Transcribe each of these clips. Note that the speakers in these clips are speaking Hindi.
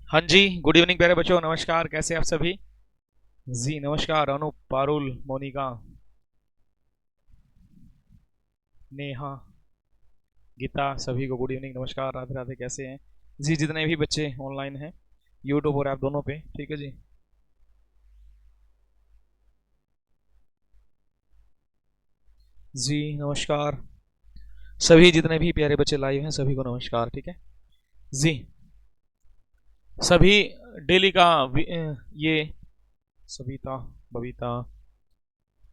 हाँ जी, गुड इवनिंग प्यारे बच्चों, नमस्कार। कैसे आप सभी? जी नमस्कार। अनूप, पारुल, मोनिका, नेहा, गीता, सभी को गुड इवनिंग, नमस्कार, राधे राधे। कैसे हैं जी जितने भी बच्चे ऑनलाइन हैं यूट्यूब और ऐप दोनों पे? ठीक है जी। जी नमस्कार। सभी जितने भी प्यारे बच्चे लाइव हैं सभी को नमस्कार। ठीक है जी। सभी डेली का ये सविता, बबीता,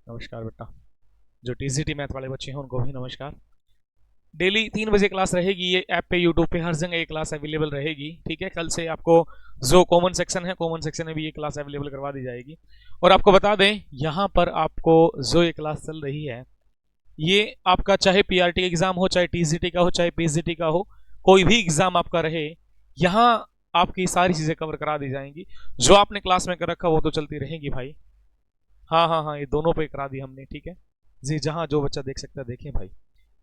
नमस्कार बेटा। जो टीजीटी मैथ वाले बच्चे हैं उनको भी नमस्कार। डेली 3 बजे क्लास रहेगी, ये ऐप पे यूट्यूब पे हर जगह ये क्लास अवेलेबल रहेगी। ठीक है, कल से आपको जो कॉमन सेक्शन है, कॉमन सेक्शन में भी ये क्लास अवेलेबल करवा दी जाएगी। और आपको बता दें, यहाँ पर आपको जो ये क्लास चल रही है, ये आपका चाहे पीआरटी एग्जाम हो, चाहे टीजीटी का हो, चाहे पीजीटी का हो, कोई भी एग्जाम आपका रहे, यहाँ आपकी सारी चीजें कवर करा दी जाएंगी। जो आपने क्लास में कर रखा वो तो चलती रहेगी भाई। हाँ हाँ हाँ, ये दोनों पे करा दी हमने। ठीक है जी, जहाँ जो बच्चा देख सकता है देखें भाई।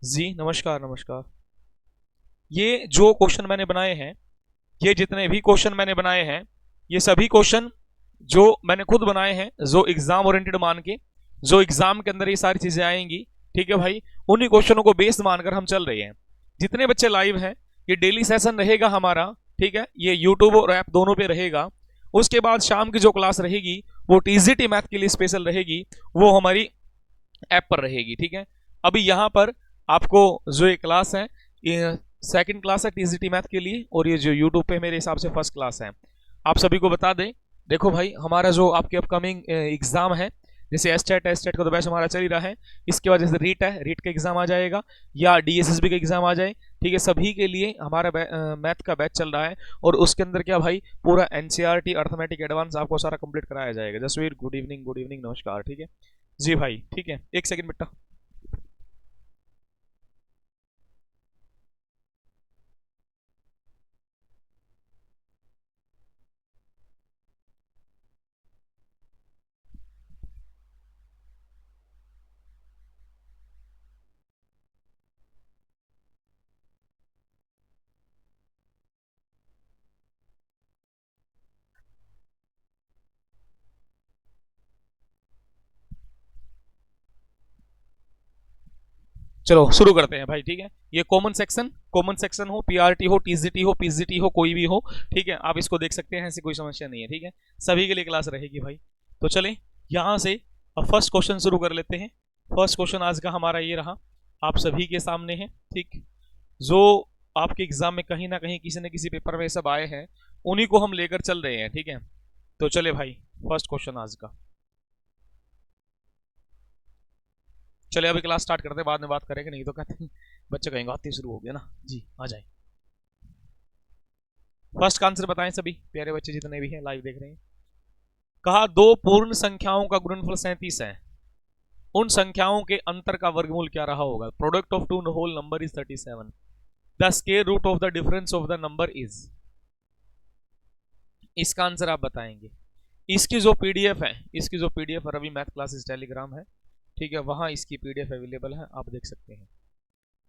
जी नमस्कार नमस्कार। ये जो क्वेश्चन मैंने बनाए हैं, ये जितने भी क्वेश्चन मैंने बनाए हैं, ये सभी क्वेश्चन जो मैंने खुद बनाए हैं, जो एग्जाम ओरिएंटेड मान के, जो एग्जाम के अंदर ये सारी चीजें आएंगी। ठीक है भाई, उन्हीं क्वेश्चनों को बेस मानकर हम चल रहे हैं। जितने बच्चे लाइव हैं, ये डेली सेशन रहेगा हमारा। ठीक है, ये यूट्यूब और ऐप दोनों पे रहेगा। उसके बाद शाम की जो क्लास रहेगी वो टीजीटी मैथ के लिए स्पेशल रहेगी, वो हमारी ऐप पर रहेगी। ठीक है, अभी यहाँ पर आपको जो ये क्लास है, ये सेकंड क्लास है टीजीटी मैथ के लिए, और ये जो यूट्यूब पे मेरे हिसाब से फर्स्ट क्लास है। आप सभी को बता दें, देखो भाई, हमारा जो आपके अपकमिंग एग्जाम है, जैसे एस्टेट का तो बैच हमारा चल ही रहा है, इसके बाद जैसे रीट है, रीट का एग्जाम आ जाएगा, या डीएसएसबी का एग्जाम आ जाए। ठीक है, सभी के लिए हमारा मैथ का बैच चल रहा है। और उसके अंदर क्या भाई, पूरा एनसीईआरटी अर्थमेटिक एडवांस आपको सारा कंप्लीट कराया जाएगा। Jasvir, good evening, good evening, नमस्कार। ठीक है जी भाई। ठीक है, एक सेकंड बेटा। चलो शुरू करते हैं भाई। ठीक है, ये कॉमन सेक्शन हो, पीआरटी हो, टीजीटी हो, पीजीटी हो, कोई भी हो। ठीक है, आप इसको देख सकते हैं, ऐसी कोई समस्या नहीं है। ठीक है, सभी के लिए क्लास रहेगी भाई। तो चले यहां से अब फर्स्ट क्वेश्चन शुरू कर लेते हैं। फर्स्ट क्वेश्चन आज का हमारा ये रहा, आप सभी के सामने है। ठीक, जो आपके एग्जाम में कहीं ना कहीं किसी न किसी पेपर में सब आए हैं, उन्हीं को हम लेकर चल रहे हैं। ठीक है, तो चले भाई, फर्स्ट क्वेश्चन आज का। चले अभी क्लास स्टार्ट करते हैं, बाद में बात करेंगे, नहीं तो कहते हैं बच्चे कहेंगे आते शुरू हो गया ना जी। आ जाए, फर्स्ट का आंसर बताएं सभी प्यारे बच्चे जितने भी हैं लाइव देख रहे हैं। कहा दो पूर्ण संख्याओं का गुणनफल 37 है, उन संख्याओं के अंतर का वर्गमूल क्या रहा होगा? Product of two whole number is 37, the square root of the difference of the number is. इसका आंसर आप बताएंगे। इसकी जो पीडीएफ है, इसकी जो PDF Ravi math classes telegram है, ठीक है, वहां इसकी पीडीएफ अवेलेबल है, आप देख सकते हैं।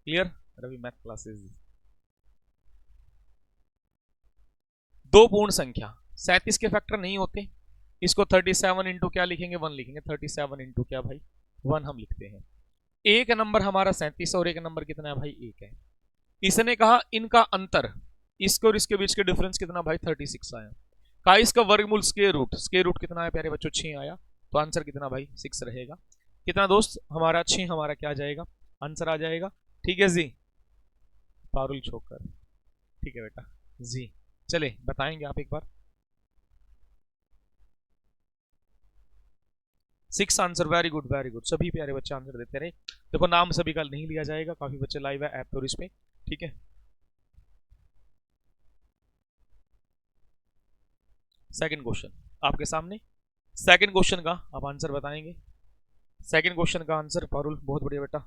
क्लियर? Ravi math classes. दो पूर्ण संख्या 37 के फैक्टर नहीं होते, इसको 37 इंटू क्या लिखेंगे? 1 लिखेंगे। 37 इंटू क्या भाई? 1 हम लिखते हैं। एक नंबर हमारा 37 और एक नंबर कितना है भाई? 1 है। इसने कहा इनका अंतर, इसके और इसके बीच के डिफरेंस कितना भाई? 36 आया। कहा इसका वर्गमूल स्क्वायर रूट कितना है प्यारे बच्चों? 6 आया। तो आंसर कितना भाई? 6 रहेगा। कितना दोस्त हमारा? 6 हमारा क्या आ जाएगा? आंसर आ जाएगा। ठीक है जी, पारुल छोकर। ठीक है बेटा जी, चले बताएंगे आप एक बार। 6 answer, very good very good. सभी प्यारे बच्चे आंसर देते रहे। देखो नाम सभी का नहीं लिया जाएगा, काफी बच्चे लाइव है ऐप पर इस पे। ठीक है, सेकंड क्वेश्चन आपके सामने। सेकंड क्वेश्चन का आप आंसर बताएंगे। सेकंड क्वेश्चन का आंसर पारुल, बहुत बढ़िया बेटा।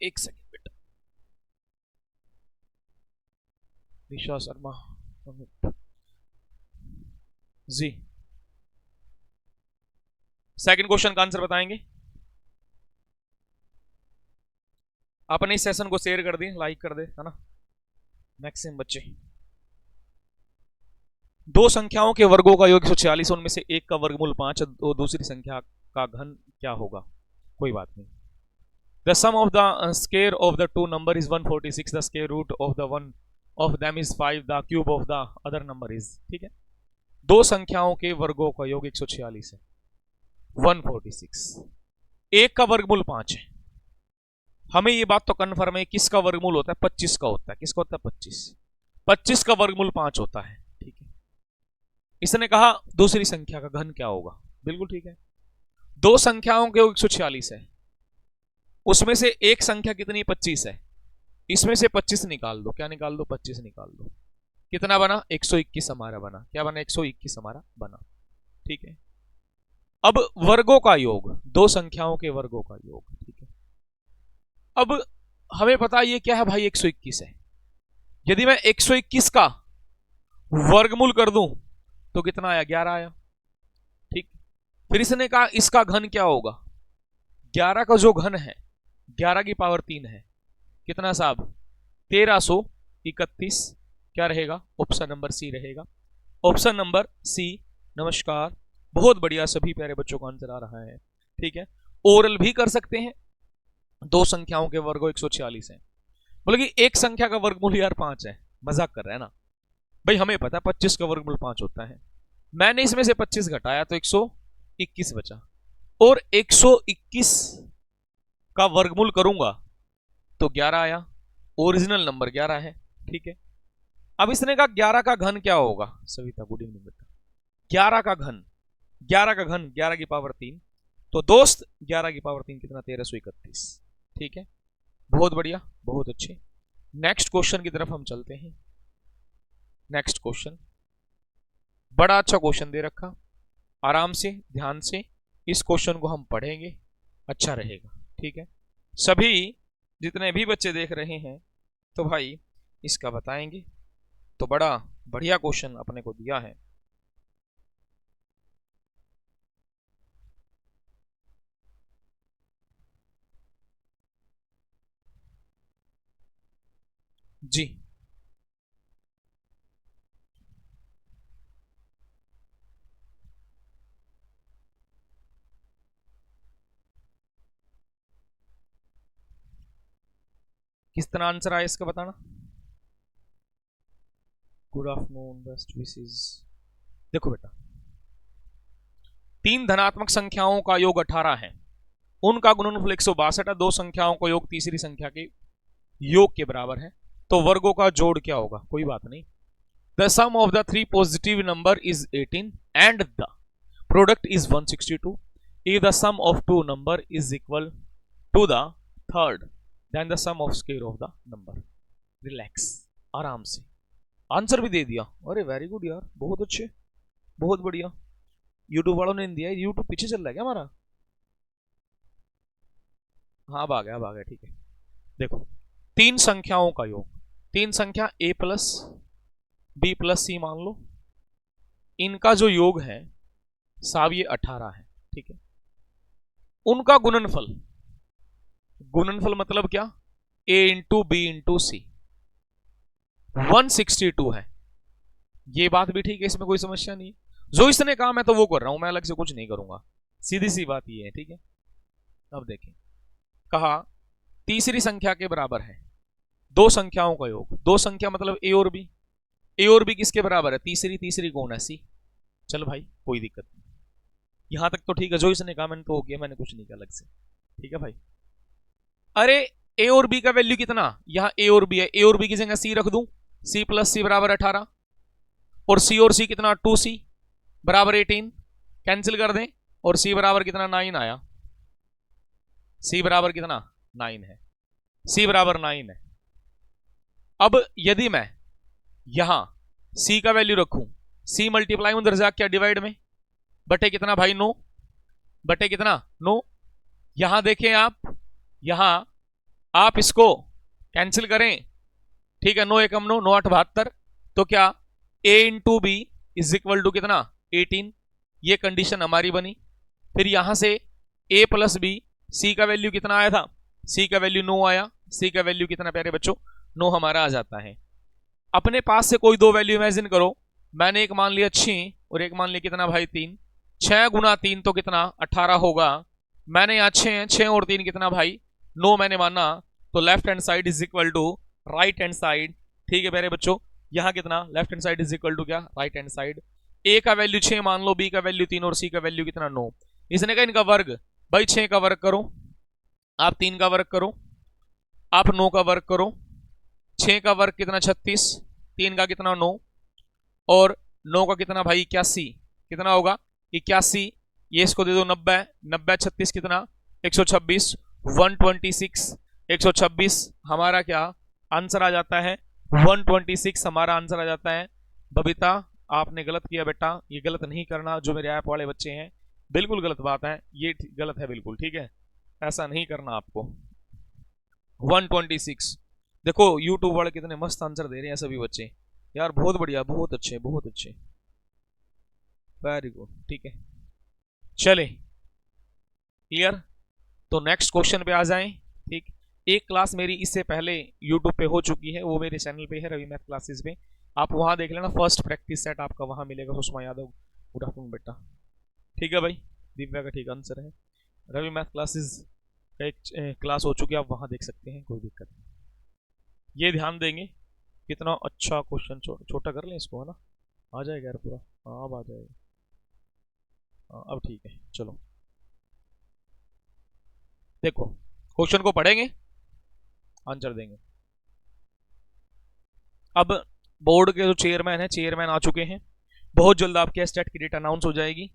एक सेकंड बेटा, निशा शर्मा जी, सेकंड क्वेश्चन का आंसर बताएंगे। अपने इस सेशन को शेयर कर दें, लाइक कर दे, है ना, मैक्सिमम बच्चे। दो संख्याओं के वर्गों का योग 146, उनमें से एक का वर्गमूल 5 और दूसरी संख्या का घन क्या होगा? कोई बात नहीं। The sum of the square of the two number is 146, the square root of the one of them is 5, the cube of the other number is. ठीक है, दो संख्याओं के वर्गों का योग 146 है, 146, एक का वर्गमूल 5 है। हमें ये बात तो कन्फर्म है किसका वर्गमूल होता है? 25 का होता है। किसका होता है? 25 का वर्गमूल 5 होता है। ठीक है, इसने कहा दूसरी संख्या का घन क्या होगा? बिल्कुल ठीक है, दो संख्याओं के 146 है, उसमें से एक संख्या कितनी? 25 है, इसमें से 25 निकाल दो। क्या निकाल दो? 25 निकाल दो। कितना बना? 121 हमारा बना। क्या बना? 121 हमारा बना। ठीक है, अब वर्गों का योग, दो संख्याओं के वर्गों का योग। ठीक है, अब हमें पता ये क्या है भाई? 121 है। यदि मैं 121 का वर्गमूल कर दूं तो कितना आया? 11 आया। ठीक, फिर इसने कहा इसका घन क्या होगा? 11 का जो घन है 11 की पावर 3 है। कितना साहब? 1331। क्या रहेगा? ऑप्शन नंबर सी रहेगा। Option number C. नमस्कार, बहुत बढ़िया, सभी प्यारे बच्चों को आंसर आ रहा है। ठीक है, ओरल भी कर सकते हैं। दो संख्याओं के वर्गों 146 है, बोले कि एक संख्या का वर्गमूल यार 5 है। मजाक कर रहे हैं ना भाई? हमें पता है 25 का वर्गमूल 5 होता है। मैंने इसमें से 25 घटाया तो 121 बचा, और 121 का वर्गमूल करूंगा तो 11 आया। ओरिजिनल नंबर 11 है। ठीक है, अब इसने कहा 11 का घन क्या होगा? सविता गुड इवनिंग बेटा। 11 का घन, 11 का घन 11 की पावर 3, तो दोस्त 11 की पावर 3 कितना? 1331। ठीक है, बहुत बढ़िया, बहुत अच्छे। नेक्स्ट क्वेश्चन की तरफ हम चलते हैं। नेक्स्ट क्वेश्चन बड़ा अच्छा क्वेश्चन दे रखा, आराम से ध्यान से इस क्वेश्चन को हम पढ़ेंगे, अच्छा रहेगा। ठीक है, सभी जितने भी बच्चे देख रहे हैं तो भाई इसका बताएंगे। तो बड़ा बढ़िया क्वेश्चन अपने को दिया है। जी, किस तरह आंसर आया इसका बताना। Good afternoon, best wishes. देखो बेटा, तीन धनात्मक संख्याओं का योग 18 है, उनका गुणनफल 162 है। दो संख्याओं का योग तीसरी संख्या के योग के बराबर है, तो वर्गों का जोड़ क्या होगा? कोई बात नहीं। The sum of the three positive number is 18 and the product is 162। If the sum of two number is equal to the third, then the sum of square of the number. Relax, आराम से। आंसर भी दे दिया, अरे वेरी गुड यार, बहुत अच्छे, बहुत बढ़िया। यूट्यूब वालों ने दिया है। यूट्यूब पीछे चल रहा है क्या हमारा? हाँ, अब आ गया, अब आ गया। ठीक है, देखो, तीन संख्याओं का योग, तीन संख्या a प्लस बी प्लस सी मान लो, इनका जो योग है साहब ये 18 है। ठीक है, उनका गुणनफल, गुणनफल मतलब क्या? a इंटू बी इंटू सी 162 है। ये बात भी ठीक है, इसमें कोई समस्या नहीं। जो इसने कहा मैं तो वो कर रहा हूं, मैं अलग से कुछ नहीं करूंगा, सीधी सी बात ये है। ठीक है, अब देखें, कहा तीसरी संख्या के बराबर है दो संख्याओं का योग। दो संख्या मतलब ए और बी, ए और बी किसके बराबर है? तीसरी, तीसरी कौन है? सी। चल भाई कोई दिक्कत नहीं, यहां तक तो ठीक है। जो इसने कहा मैंने तो हो गया, मैंने कुछ नहीं कहा अलग से। ठीक है भाई, अरे ए और बी का वैल्यू कितना? यहां ए और बी है, ए और बी की जगह सी रख दूं, सी प्लस सी बराबर 18, और सी कितना? 2c बराबर 18, कैंसिल कर दें, और c बराबर कितना? 9 आया। c बराबर कितना? 9 है। c बराबर 9 है। अब यदि मैं यहां c का वैल्यू रखूं, c मल्टीप्लाई उधर जा क्या डिवाइड में, बटे कितना भाई? 9, बटे कितना? 9। यहां देखें आप, यहां आप इसको कैंसिल करें। ठीक है, 9 एकम 9, 9 8 72, तो क्या a into B is equal to कितना? 18। ये कंडीशन हमारी बनी। फिर यहां से a प्लस बी, सी का वैल्यू कितना आया था? सी का वैल्यू 9 आया। सी का वैल्यू कितना प्यारे बच्चों? 9 हमारा आ जाता है। अपने पास से कोई दो वैल्यू इमेजिन करो, मैंने एक मान लिया 6 और एक मान लिया कितना भाई 3। 6 गुना 3 तो कितना 18 होगा। मैंने यहाँ 6 और 3 कितना भाई 9 मैंने माना। तो left hand side is equal to right hand side. ठीक है मेरे बच्चों, यहाँ कितना left hand side is equal to क्या राइट हैंड साइड। ए का वैल्यू 6 मान लो, बी का वैल्यू 3 और सी का वैल्यू कितना 9। इसने कहा इनका वर्ग, भाई 6 का वर्ग करो, आप 3 का वर्ग करो, आप 9 का वर्ग करो। 6 का वर्ग कितना 36, 3 का कितना 9 और 9 का कितना भाई 81, कितना होगा 81। ये इसको दे दो 90, 90 36 कितना 126, 126 126 हमारा क्या आंसर आ जाता है 126 हमारा आंसर आ जाता है। बबीता आपने गलत किया बेटा, ये गलत नहीं करना जो मेरे ऐप वाले बच्चे हैं, बिल्कुल गलत बात है, ये गलत है बिल्कुल, ठीक है, ऐसा नहीं करना आपको। 126 देखो यूट्यूब वाले कितने मस्त आंसर दे रहे हैं सभी बच्चे यार, बहुत बढ़िया, बहुत अच्छे, बहुत अच्छे, वेरी गुड। ठीक है चले क्लियर, तो नेक्स्ट क्वेश्चन पे आ जाएं। ठीक, एक क्लास मेरी इससे पहले यूट्यूब पे हो चुकी है, वो मेरे चैनल पे है रवि मैथ क्लासेस पे, आप वहां देख लेना, फर्स्ट प्रैक्टिस सेट आपका वहां मिलेगा। सुषमा यादव गुड आफ्टरनून बेटा, ठीक है भाई, दिव्या का ठीक आंसर है। रवि मैथ क्लासेस का एक क्लास हो चुकी है, आप वहां देख सकते हैं, कोई दिक्कत नहीं। ये ध्यान देंगे कितना अच्छा क्वेश्चन, छोटा कर लें इसको, है ना, आ जाएगा यार पूरा, हाँ अब आ जाएगा, हाँ अब ठीक है। चलो देखो क्वेश्चन को पढ़ेंगे, आंसर देंगे। अब बोर्ड के जो चेयरमैन है, चेयरमैन आ चुके हैं, बहुत जल्द आपके स्टेट की डेट अनाउंस हो जाएगी,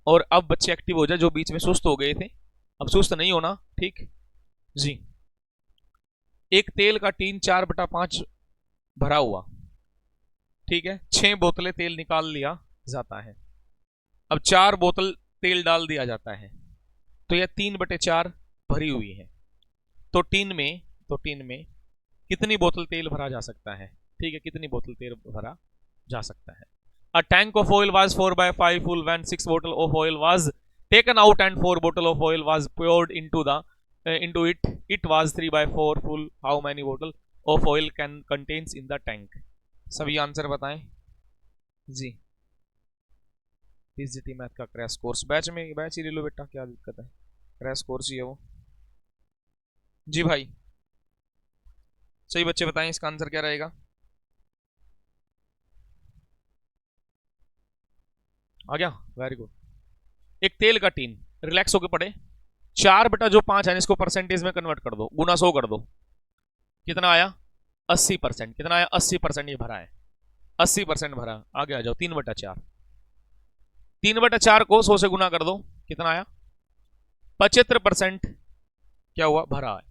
और अब बच्चे एक्टिव हो जाए जो बीच में सुस्त हो गए थे, अब सुस्त नहीं होना, ठीक जी। एक तेल का टीन 4/5 भरा हुआ, ठीक है, 6 बोतलें तेल निकाल लिया जाता है। अब 4 बोतल तेल डाल दिया जाता है, तो यह 3/4 भरी हुई है। तो टीन में कितनी बोतल तेल भरा जा सकता है, ठीक है, कितनी बोतल तेल भरा जा सकता है। A tank of oil was 4/5 full when 6 bottle of oil was taken out and 4 bottle of oil was poured into it. It was 3/4 full. How many bottle of oil can contains in the tank? सभी आंसर बताएं जी। पीजीटी मैथ का क्रैश कोर्स बैच में बैच ही ले लो बेटा, क्या दिक्कत है, क्रैश कोर्स ही है वो। जी भाई सही बच्चे बताएं इसका आंसर क्या रहेगा। आ गया, वेरी गुड। एक तेल का टीन, रिलैक्स होके पढ़े, 4/5 है, इसको परसेंटेज में कन्वर्ट कर दो, गुना 100 कर दो, कितना आया 80%, कितना आया 80% ये भरा है, 80% भरा। आगे आ जाओ, 3/4, 3/4 को 100 से गुना कर दो, कितना आया 75% क्या हुआ भरा है।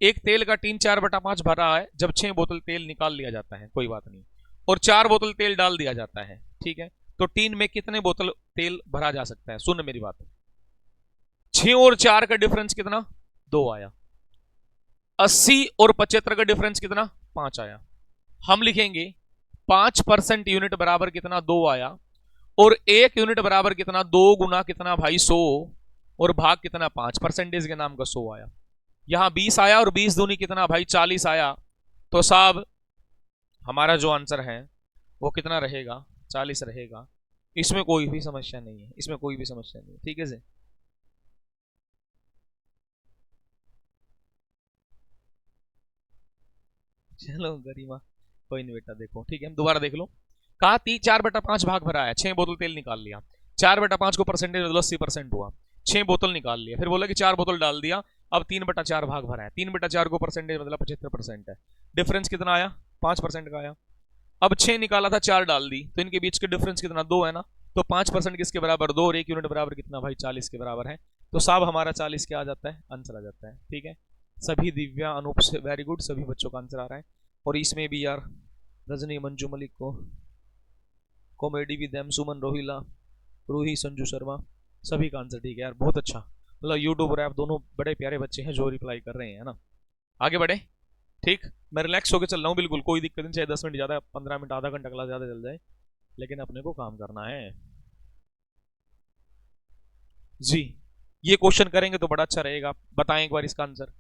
एक तेल का टीन 4/5 भरा है जब 6 बोतल तेल निकाल लिया जाता है, कोई बात नहीं, और 4 बोतल तेल डाल दिया जाता है, ठीक है, तो टीन में कितने बोतल तेल भरा जा सकता है। सुन मेरी बात, 6 और 4 का डिफरेंस कितना 2 आया, 80 और 75 का डिफरेंस कितना 5 आया। हम लिखेंगे 5% यूनिट बराबर कितना 2 आया, और 1 यूनिट बराबर कितना 2 गुना कितना भाई 100, और भाग कितना 5% के नाम का 100 आया। यहां 20 आया और 20 दूनी कितना भाई 40 आया, तो साहब हमारा जो आंसर है वो कितना रहेगा 40 रहेगा। इसमें कोई भी समस्या नहीं है, इसमें कोई भी समस्या नहीं है, ठीक है जी। चलो गरिमा कोई नहीं बेटा, देखो ठीक है, हम दोबारा देख लो। कहा 4/5 भाग भरा है, 6 बोतल तेल निकाल लिया, 4/5 को परसेंटेज 80% हुआ, 6 बोतल निकाल लिया, फिर बोला कि 4 बोतल डाल दिया, अब 3/4 भाग भरा है, 3/4 को परसेंटेज मतलब 75% है, डिफरेंस कितना आया 5% का आया। अब 6 निकाला था 4 डाल दी, तो इनके बीच के डिफरेंस कितना 2 है ना, तो 5% किसके बराबर 2 और 1 यूनिट बराबर कितना भाई 40 के बराबर है, तो साहब हमारा 40 क्या आ जाता है आंसर आ जाता है, ठीक है। सभी दिव्या अनूप से वेरी गुड, सभी बच्चों का आंसर आ रहा है, और इसमें भी यार रजनी मंजू मलिक को कॉमेडी विद एम सुमन रोहिला रूही संजू शर्मा सभी का आंसर ठीक है यार, बहुत अच्छा, मतलब यूट्यूब और ऐप दोनों बड़े प्यारे बच्चे हैं जो रिप्लाई कर रहे हैं ना। आगे बढ़े, ठीक, मैं रिलैक्स होकर चल रहा हूँ, बिल्कुल कोई दिक्कत नहीं, चाहे 10 मिनट ज़्यादा 15 मिनट आधा घंटा क्लास ज़्यादा चल जाए, लेकिन अपने को काम करना है जी। ये क्वेश्चन करेंगे तो बड़ा अच्छा रहेगा, बताएं एक बार इसका आंसर,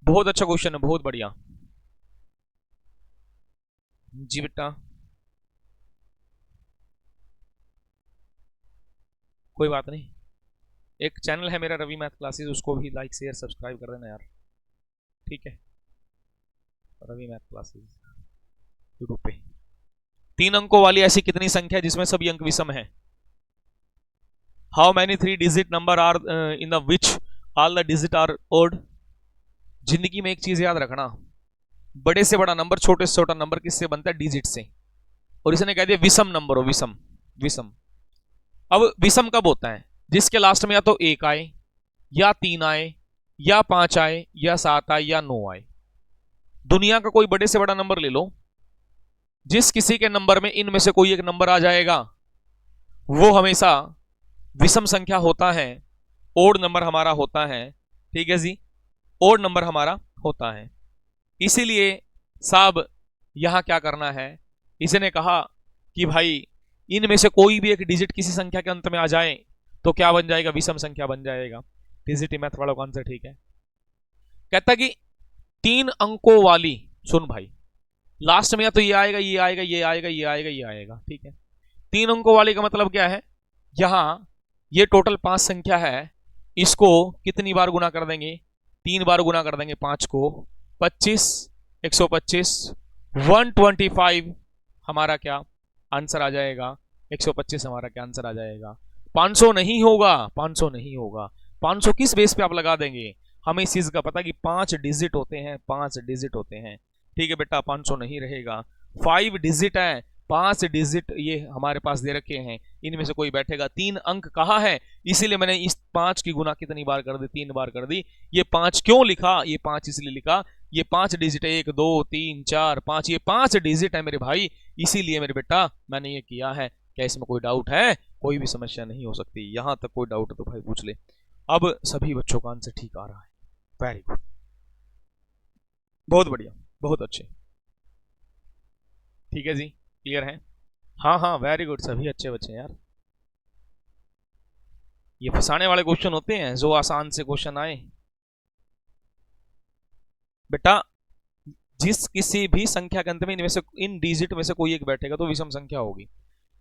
बहुत अच्छा क्वेश्चन है, बहुत बढ़िया जी बेटा। कोई बात नहीं, एक चैनल है मेरा रवि मैथ क्लासेस, उसको भी लाइक शेयर सब्सक्राइब कर देना यार, ठीक है। रवि मैथ क्लासेस यूट्यूब पे। 3 अंकों वाली ऐसी कितनी संख्या है जिसमें सभी अंक विषम है? How many 3 digit number are in the which all the digit are odd? जिंदगी में एक चीज याद रखना, बड़े से बड़ा नंबर छोटे से छोटा नंबर किससे बनता है? डिजिट से। और इसने कह दिया विषम नंबर हो, विषम विषम। अब विषम कब होता है? जिसके लास्ट में या तो 1 आए, या 3 आए, या 5 आए, या 7 आए, या 9 आए। दुनिया का कोई बड़े से बड़ा नंबर ले लो, जिस किसी के नंबर में इनमें से कोई एक नंबर आ जाएगा वो हमेशा विषम संख्या होता है, ओड नंबर हमारा होता है, ठीक है जी, ओड नंबर हमारा होता है। इसीलिए साहब यहां क्या करना है, इसने कहा कि भाई इनमें से कोई भी एक डिजिट किसी संख्या के अंत में आ जाए तो क्या बन जाएगा? विषम संख्या बन जाएगा। टीजीटी मैथ वालों का आंसर ठीक है। कहता कि 3 अंकों वाली, सुन भाई, लास्ट में या तो ये आएगा, ये आएगा, ये आएगा, ये आएगा, ये आएगा, ठीक है। 3 अंकों वाली का मतलब क्या है? यहां ये टोटल 5 संख्या है, इसको कितनी बार गुना कर देंगे? 3 बार गुना कर देंगे 5 को, 25, 125, 125 हमारा क्या आंसर आ जाएगा? 125 हमारा क्या आंसर आ जाएगा? 500 नहीं होगा, 500 नहीं होगा। 500 किस बेस पे आप लगा देंगे? हमें इस चीज का पता कि 5 डिजिट होते हैं, 5 डिजिट होते हैं, ठीक है बेटा। 500 नहीं रहेगा, 5 डिजिट है, 5 डिजिट ये हमारे पास दे रखे हैं, इनमें से कोई बैठेगा। 3 अंक कहा है, इसीलिए मैंने इस 5 की गुना कितनी बार कर दी? 3 बार कर दी। ये 5 क्यों लिखा? ये 5 इसलिए लिखा, ये 5 डिजिट है, 1 2 3 4 5, ये 5 डिजिट है मेरे भाई, इसीलिए मेरे बेटा मैंने ये किया है। क्या इसमें कोई डाउट है? कोई भी समस्या नहीं हो सकती। यहां तक कोई डाउट है तो भाई पूछ ले। अब सभी बच्चों का आंसर ठीक आ रहा है, वेरी गुड, बहुत बढ़िया, बहुत अच्छे, ठीक है जी, क्लियर है? हाँ हाँ वेरी गुड, सभी अच्छे बच्चे यार। ये फंसाने वाले क्वेश्चन होते हैं, जो आसान से क्वेश्चन आए बेटा। जिस किसी भी संख्या के अंत में इनमें से, इन डिजिट में से कोई एक बैठेगा तो विषम संख्या होगी।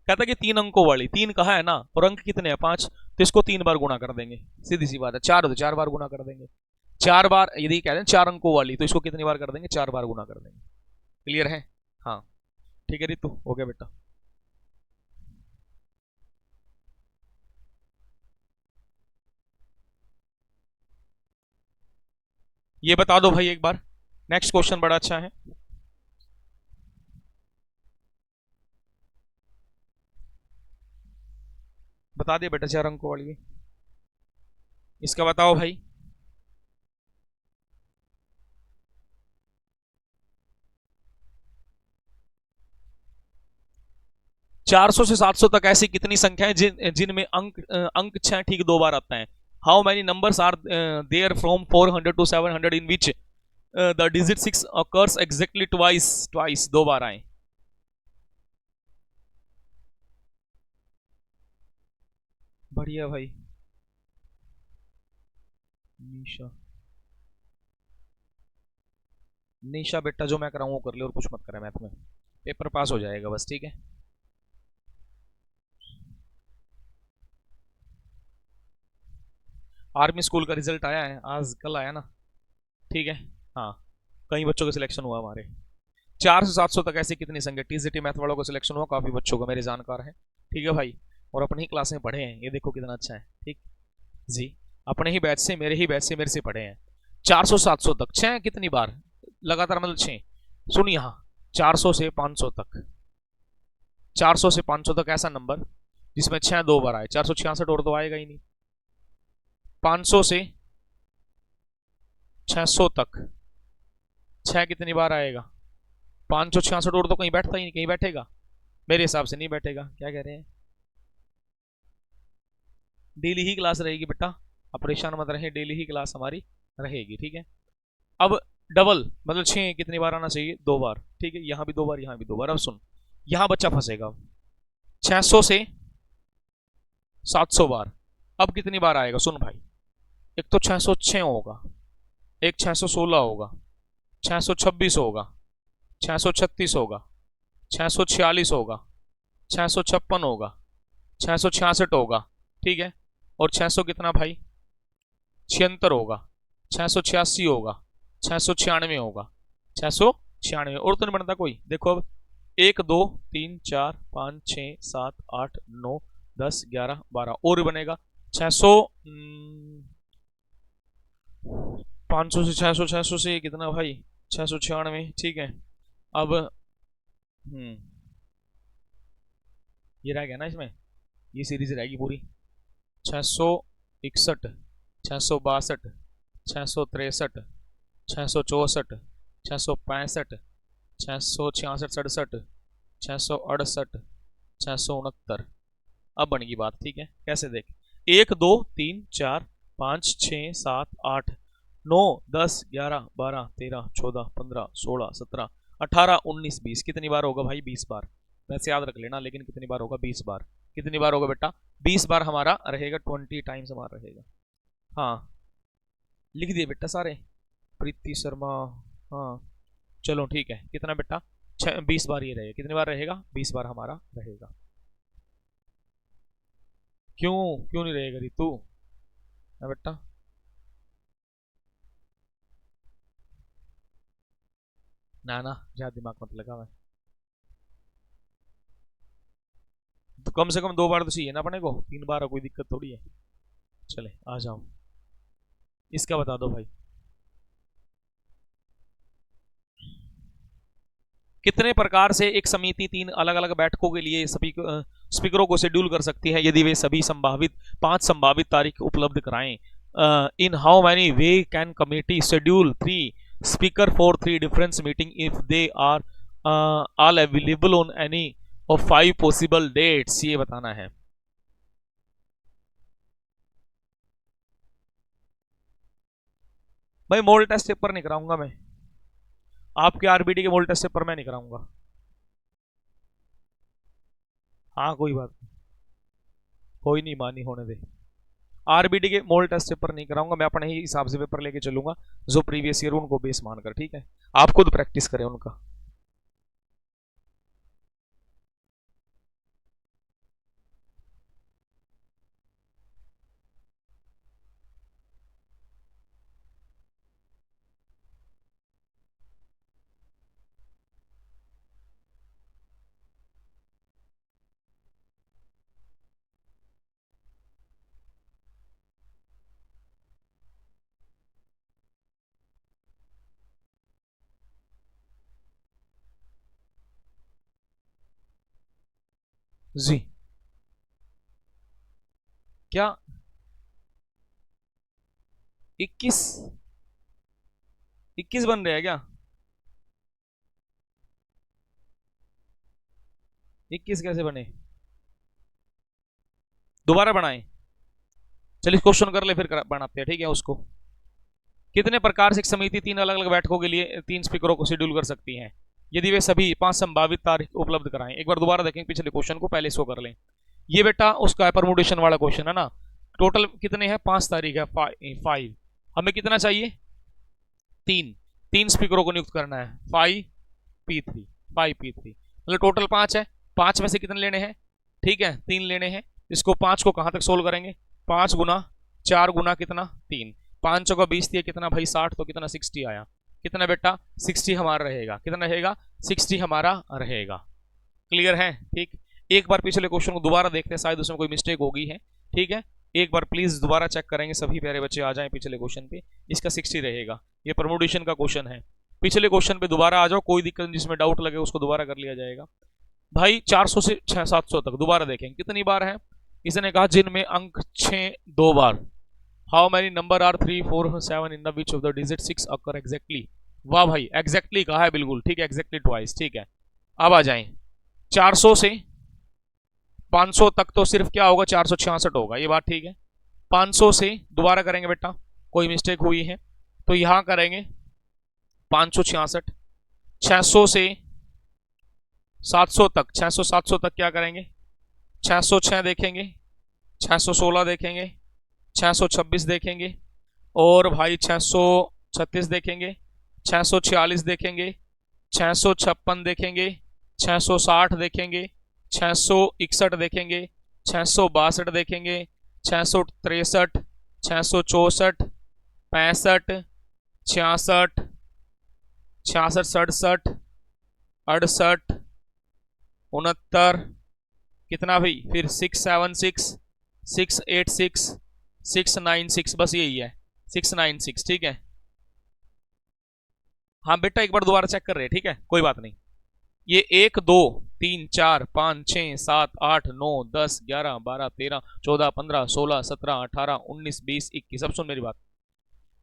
कहता कि 3 अंकों वाली, 3 कहा है ना, और अंक कितने हैं? 5, तो इसको 3 बार गुना कर देंगे, सीधी सी बात है। 4 तो 4 बार गुना कर देंगे, 4 बार। यदि कहते हैं 4 अंकों वाली, तो इसको कितनी बार कर देंगे? 4 बार गुना कर देंगे। क्लियर है? हाँ ठीक है रितु, हो गया बेटा। ये बता दो भाई एक बार, नेक्स्ट क्वेश्चन बड़ा अच्छा है। बता दिया बेटा 4 अंकों वाली, इसका बताओ भाई। 400 से 700 तक ऐसी कितनी संख्याएं जिनमें अंक 6 ठीक 2 बार आता है? How many numbers are there from 400 to 700 in which the digit 6 occurs exactly twice 2 बार आए? बढ़िया भाई निशा, निशा बेटा जो मैं कराऊं वो कर ले और कुछ मत करे मैथ में, पेपर पास हो जाएगा बस, ठीक है। आर्मी स्कूल का रिजल्ट आया है आज, कल आया ना, ठीक है। हाँ कई बच्चों का सिलेक्शन हुआ हमारे। 4 से 700 तक ऐसी कितनी संख्या? टीजीटी मैथ वालों का सिलेक्शन हुआ, काफी बच्चों का मेरे जानकार है, ठीक है भाई। और अपनी ही क्लास में पढ़े हैं, ये देखो कितना अच्छा है, ठीक जी। अपने ही बैच से, मेरे ही बैच से, मेरे से पढ़े हैं। 400 700 तक 6 कितनी बार लगातार, मतलब 6। सुन यहाँ, 400 से 500 तक, 400 से 500 तक ऐसा नंबर जिसमें 6 2 बार आए, 466 और तो आएगा ही नहीं। 500 से 600 तक 6 कितनी बार आएगा? 566 और तो कहीं बैठता ही नहीं, कहीं बैठेगा? मेरे हिसाब से नहीं बैठेगा। क्या कह रहे हैं? डेली ही क्लास रहेगी बेटा, आप परेशान मत रहे, डेली ही क्लास हमारी रहेगी, ठीक है। अब डबल मतलब 6 कितनी बार आना चाहिए? 2 बार, ठीक है। यहां भी 2 बार, यहां भी 2 बार। अब सुन, यहां बच्चा फंसेगा। 600 से 700 बार, अब कितनी बार आएगा? सुन भाई, एक तो 606 होगा, एक 616 होगा, 626 होगा, 636 होगा, 646 होगा, 656 होगा, 666 होगा, ठीक है, और 600 कितना भाई 76 होगा, 686 होगा, 696 होगा, 696 और तो नहीं बनता कोई। देखो अब 1 2 3 4 5 6 7 8 9 10 11 12 और बनेगा 600 500 से 600, 600 से कितना भाई 696, ठीक है। अब ये रह गया ना इसमें, ये सीरीज रहेगी पूरी 661, 662, 663, 664, 665, 666, 67, 668, 669। अब बन गई बात, ठीक है। कैसे देख 1 2 3 4 5 6 7 8 9 10 11 12 13 14 15 16 17 18 19 20 कितनी बार होगा भाई 20 बार। वैसे याद रख लेना, लेकिन कितनी बार होगा 20 बार। कितनी बार होगा बेटा 20 बार हमारा रहेगा, 20 टाइम्स हमारा रहेगा। हाँ लिख दिए बेटा सारे, प्रीति शर्मा। हाँ चलो ठीक है, कितना बेटा 20 बार ये रहेगा। कितनी बार रहेगा 20 बार हमारा रहेगा। क्यों क्यों नहीं रहेगा रितु बेटा? ना ना ज्यादा दिमाग मत लगा मैं, तो कम से कम 2 बार तो चाहिए ना अपने को, 3 बार कोई दिक्कत थोड़ी है। चले आ जाओ, इसका बता दो भाई कितने प्रकार से एक समिति 3 अलग अलग बैठकों के लिए स्पीकरों को शेड्यूल कर सकती है यदि वे सभी संभावित 5 संभावित तारीख उपलब्ध कराएं। In how many way can committee schedule 3 speaker for 3 difference meeting if they are all available on any of 5 possible dates, ये बताना है। भाई मॉडल टेस्ट पेपर नहीं कराऊंगा मैं, आपके आरबीडी के मॉडल टेस्ट पेपर मैं नहीं कराऊंगा। हाँ कोई बात नहीं, कोई नहीं मानी होने दे। आरबीडी के मॉडल टेस्ट पेपर नहीं कराऊंगा मैं, अपने ही हिसाब से पेपर लेके चलूंगा जो प्रीवियस ईयर उनको बेस मानकर, ठीक है। आप खुद प्रैक्टिस करें उनका। जी क्या 21 21 बन रहे हैं क्या? 21 कैसे बने, दोबारा बनाए। चलिए क्वेश्चन कर ले फिर बनाते हैं, ठीक है उसको। कितने प्रकार से एक समिति 3 अलग अलग बैठकों के लिए 3 स्पीकरों को शेड्यूल कर सकती है यदि वे सभी 5 संभावित तारीख उपलब्ध कराएं। एक बार दोबारा देखेंगे पिछले क्वेश्चन को, पहले इसको कर लें। ये बेटा उसका परमुटेशन वाला क्वेश्चन है ना। टोटल कितने हैं 5 तारीख है 5, हमें कितना चाहिए 3 स्पीकरों को नियुक्त करना है 5p3 मतलब टोटल 5 है। 5 में से कितने लेने हैं, ठीक है 3 लेने हैं। इसको 5 को कहां तक सोल्व करेंगे, 5 गुना 4 गुना कितना 3, 5 का 20 दिया कितना भाई 60, तो कितना 60 आया। कितना बेटा 60 हमारा रहेगा, कितना रहेगा 60 हमारा रहेगा। क्लियर है, ठीक। एक बार पिछले क्वेश्चन को दोबारा देखते हैं, शायद उसमें कोई मिस्टेक हो गई है, ठीक है। एक बार प्लीज दोबारा चेक करेंगे, सभी प्यारे बच्चे आ जाएं पिछले क्वेश्चन पे। इसका 60 रहेगा, ये परमुटेशन का क्वेश्चन है। पिछले क्वेश्चन पे दोबारा आ जाओ, कोई दिक्कत नहीं, जिसमें डाउट लगे उसको दोबारा कर लिया जाएगा। भाई 400 से 700 तक दोबारा देखेंगे कितनी बार है। इसने कहा जिनमें अंक 6 2 बार। How many number are 3 4 7 in the which of the digit 6 occur exactly. वाह भाई एग्जैक्टली कहा है, बिल्कुल ठीक है, एग्जैक्टली ट्वाइस, ठीक है। अब आ जाएं 400 से 500 तक तो सिर्फ क्या होगा 466 होगा, ये बात ठीक है। 500 से दोबारा करेंगे बेटा, कोई मिस्टेक हुई है तो यहां करेंगे 566। 600 से 700 तक, 600 700 तक क्या करेंगे 606 देखेंगे, 616 देखेंगे, 626 देखेंगे, और भाई 636 देखेंगे, 646 देखेंगे, 656 देखेंगे, 660 देखेंगे, 661 देखेंगे, 662 देखेंगे, 663, 664, 65, 66, 66, 67, 68, 69, कितना भाई, फिर 676, 686, 696, बस यही है 696, ठीक है। हाँ बेटा एक बार दोबारा चेक कर रहे हैं, ठीक है कोई बात नहीं। ये 1 2 3 4 5 6 7 8 9 10 11 12 13 14 15 16 17 18 19 20 21, अब सुन मेरी बात।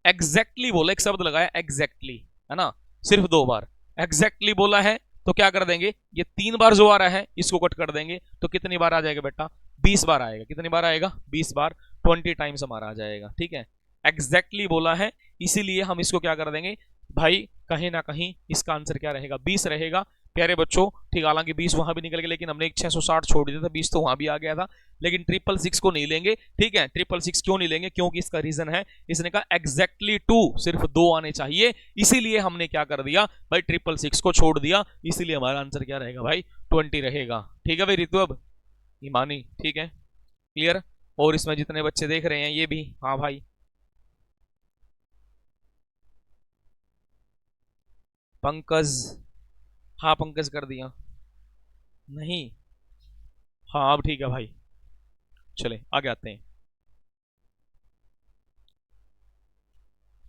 एग्जैक्टली बोला, एक शब्द लगाया एग्जैक्टली, है ना, सिर्फ 2 बार एग्जैक्टली बोला है, तो क्या कर देंगे, ये 3 बार जो आ रहा है इसको कट कर देंगे, तो कितनी बार आ जाएगा बेटा, 20 बार आएगा। कितनी बार आएगा, 20 बार, 20 टाइम्स हमारा आ जाएगा, ठीक है। एग्जैक्टली बोला है इसीलिए हम इसको क्या कर देंगे भाई, कहीं ना कहीं इसका आंसर क्या रहेगा, 20 रहेगा प्यारे बच्चों, ठीक। हालांकि 20 वहां भी निकल गया, लेकिन हमने एक 660 छोड़ दिया था, 20 तो वहां भी आ गया था, लेकिन 666 को नहीं लेंगे, ठीक है। 666 क्यों नहीं लेंगे, क्योंकि इसका रीजन है, इसने कहा एग्जैक्टली 2, सिर्फ 2 आने चाहिए, इसीलिए हमने क्या कर दिया भाई, 666 को छोड़ दिया, इसीलिए हमारा आंसर क्या रहेगा भाई, 20 रहेगा, ठीक है भाई रितु, अब ईमानी, ठीक है क्लियर। और इसमें जितने बच्चे देख रहे हैं ये भी, हाँ भाई पंकज, हाँ पंकज कर दिया, नहीं, हाँ अब ठीक है भाई, चले आगे आते हैं।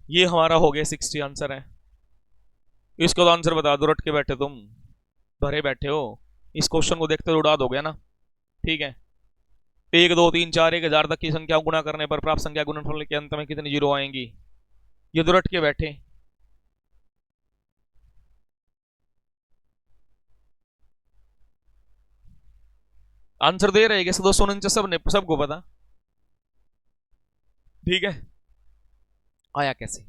ये हमारा हो गया 60 आंसर है। इसको तो आंसर बता दो, रट के बैठे तुम, भरे बैठे हो, इस क्वेश्चन को देखते उड़ा दोगे ना, ठीक है। 1 2 3 4 1000 तक की संख्या गुणा करने पर प्राप्त संख्या गुणनफल के अंत में कितनी जीरो आएंगी, ये तो रट के बैठे। आंसर दे रहे 249, सबने सबको पता, ठीक है। आया कैसे,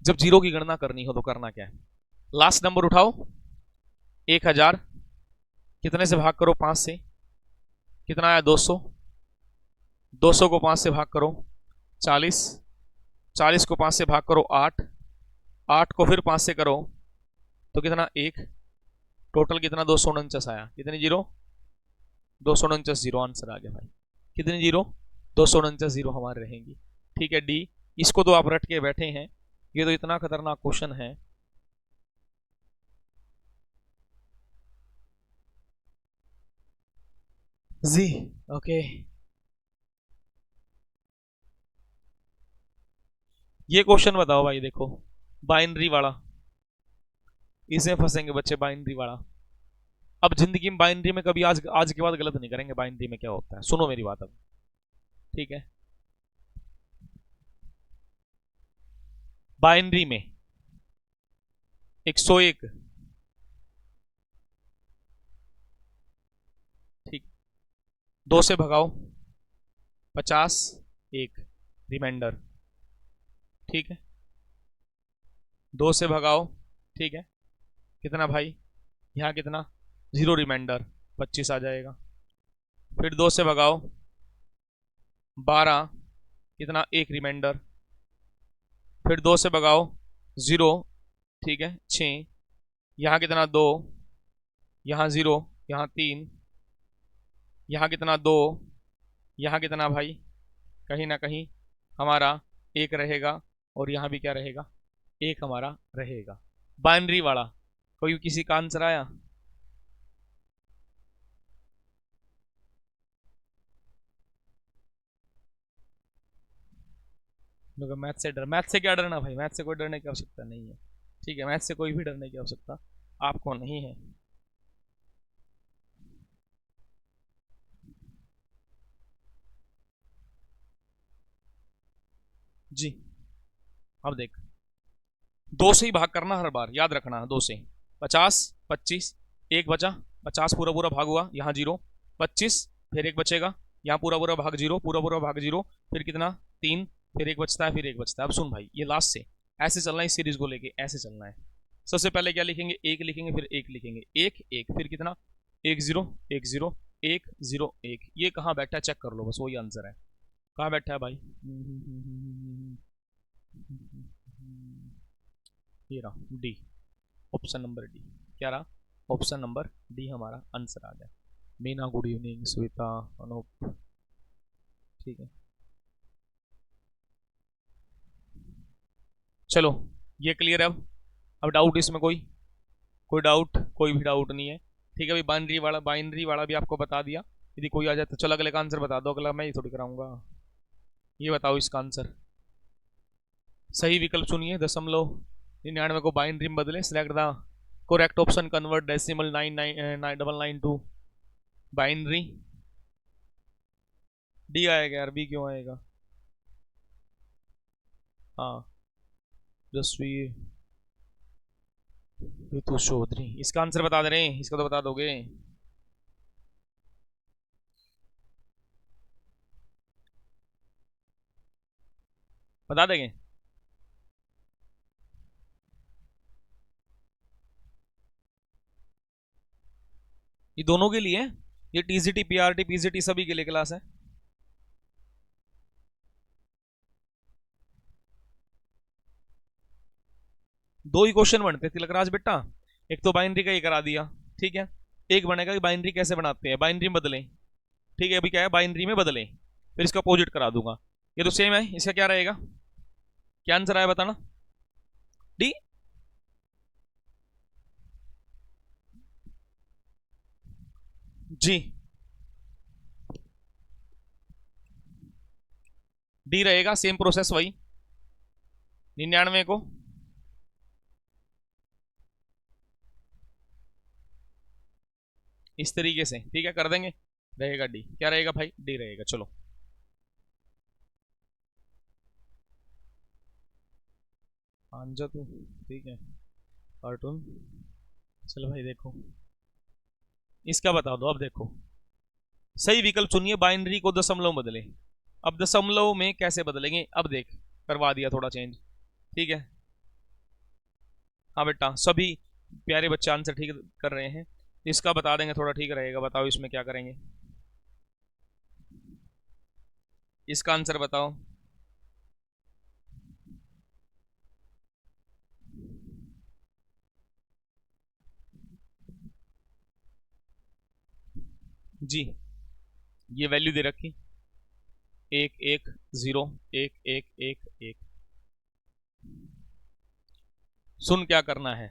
जब जीरो की गणना करनी हो तो करना क्या है, लास्ट नंबर उठाओ, 1000, कितने से भाग करो, 5 से, कितना आया 200, 200 को 5 से भाग करो 40, 40 को 5 से भाग करो 8, 8 को फिर 5 से करो तो कितना 1, टोटल कितना 249 आया, कितनी जीरो, 249 जीरो आंसर आ गया भाई, कितनी जीरो, 249 जीरो हमारे रहेंगी, ठीक है। डी, इसको तो आप रट के बैठे हैं, ये तो इतना खतरनाक क्वेश्चन है। जी ओके, ये क्वेश्चन बताओ भाई, देखो बाइनरी वाला, इसे फंसेंगे बच्चे, बाइनरी वाला। अब जिंदगी में बाइनरी में कभी आज आज के बाद गलत नहीं करेंगे, बाइनरी में क्या होता है, सुनो मेरी बात अब, ठीक है। बाइनरी में 101, ठीक, 2 से भगाओ 50, 1 रिमाइंडर, ठीक है। 2 से भगाओ, ठीक है, कितना भाई, यहाँ कितना, 0 रिमाइंडर, 25 आ जाएगा। फिर 2 से भगाओ 12, कितना 1 रिमाइंडर, फिर 2 से भगाओ 0, ठीक है 6, यहाँ कितना 2, यहाँ 0, यहाँ 3, यहाँ कितना 2, यहाँ कितना भाई, कहीं ना कहीं हमारा 1 रहेगा, और यहाँ भी क्या रहेगा, 1 हमारा रहेगा। बाइनरी वाला कोई किसी का आंसर आया, मैथ से डर, मैथ से क्या डरना भाई, मैथ से कोई डरने की आवश्यकता नहीं है, ठीक है। मैथ से कोई भी डरने की आवश्यकता आपको नहीं है। जी अब देख, 2 से ही भाग करना हर बार, याद रखना, 2 से, 50, 25, 1 बचा, 50 पूरा पूरा भाग हुआ, यहाँ 0, 25, फिर 1 बचेगा, यहाँ पूरा पूरा भाग 0, पूरा पूरा भाग 0, फिर कितना 3, फिर 1 बचता है, फिर 1 बचता है। अब सुन भाई, ये लास्ट से ऐसे चलना है, इस सीरीज को लेके ऐसे चलना है। सबसे पहले क्या लिखेंगे, 1 लिखेंगे, फिर 1 लिखेंगे, 1 1, फिर कितना 1 0 1 0 1 0 1, ये कहाँ बैठा है चेक कर लो, बस वही आंसर है, कहाँ बैठा है भाई, ये रहा डी, ऑप्शन नंबर डी, क्या रहा, ऑप्शन नंबर डी हमारा आंसर आ गया। मीना गुड इवनिंग, श्वेता, अनूप, ठीक है। चलो ये क्लियर है। अब डाउट इसमें कोई डाउट, कोई भी डाउट नहीं है, ठीक है। अभी बाइनरी वाला भी आपको बता दिया। यदि कोई आ जाए तो चलो अगले का आंसर बता दो, अगला मैं ही थोड़ी कराऊंगा। ये बताओ इसका आंसर। सही विकल्प सुनिए, 0.99 को बाइनरी में बदले। Select the correct option, convert decimal 999 to binary. D आएगा यार, बी क्यों आएगा? हाँ जसवीर ऋतु चौधरी, इसका आंसर बता दे रहे हैं, इसका तो बता दोगे। बता देंगे। ये दोनों के लिए, ये टीजीटी पीआरटी पीजीटी सभी के लिए क्लास है। दो ही क्वेश्चन बनते तिलकराज बेटा, एक तो बाइनरी का ही करा दिया, ठीक है। एक बनेगा कि बाइनरी कैसे बनाते हैं, बाइनरी में बदलें, ठीक है। अभी क्या है, बाइनरी में बदलें, फिर इसका अपोजिट करा दूंगा। ये तो सेम है, इसका क्या रहेगा, क्या आंसर आया बताना। डी, जी डी रहेगा, सेम प्रोसेस वही। 99 को इस तरीके से, ठीक है, कर देंगे, रहेगा डी। क्या रहेगा भाई, डी रहेगा। चलो आंजा तू, ठीक है, कार्टून। चलो भाई देखो, इसका बता दो। अब देखो सही विकल्प सुनिए, बाइनरी को दशमलव बदले। अब दशमलव में कैसे बदलेंगे, अब देख करवा दिया थोड़ा चेंज, ठीक है। हाँ बेटा, सभी प्यारे बच्चे आंसर ठीक कर रहे हैं, इसका बता देंगे, थोड़ा ठीक रहेगा। बताओ इसमें क्या करेंगे, इसका आंसर बताओ। जी ये वैल्यू दे रखी, 110 111 सुन क्या करना है,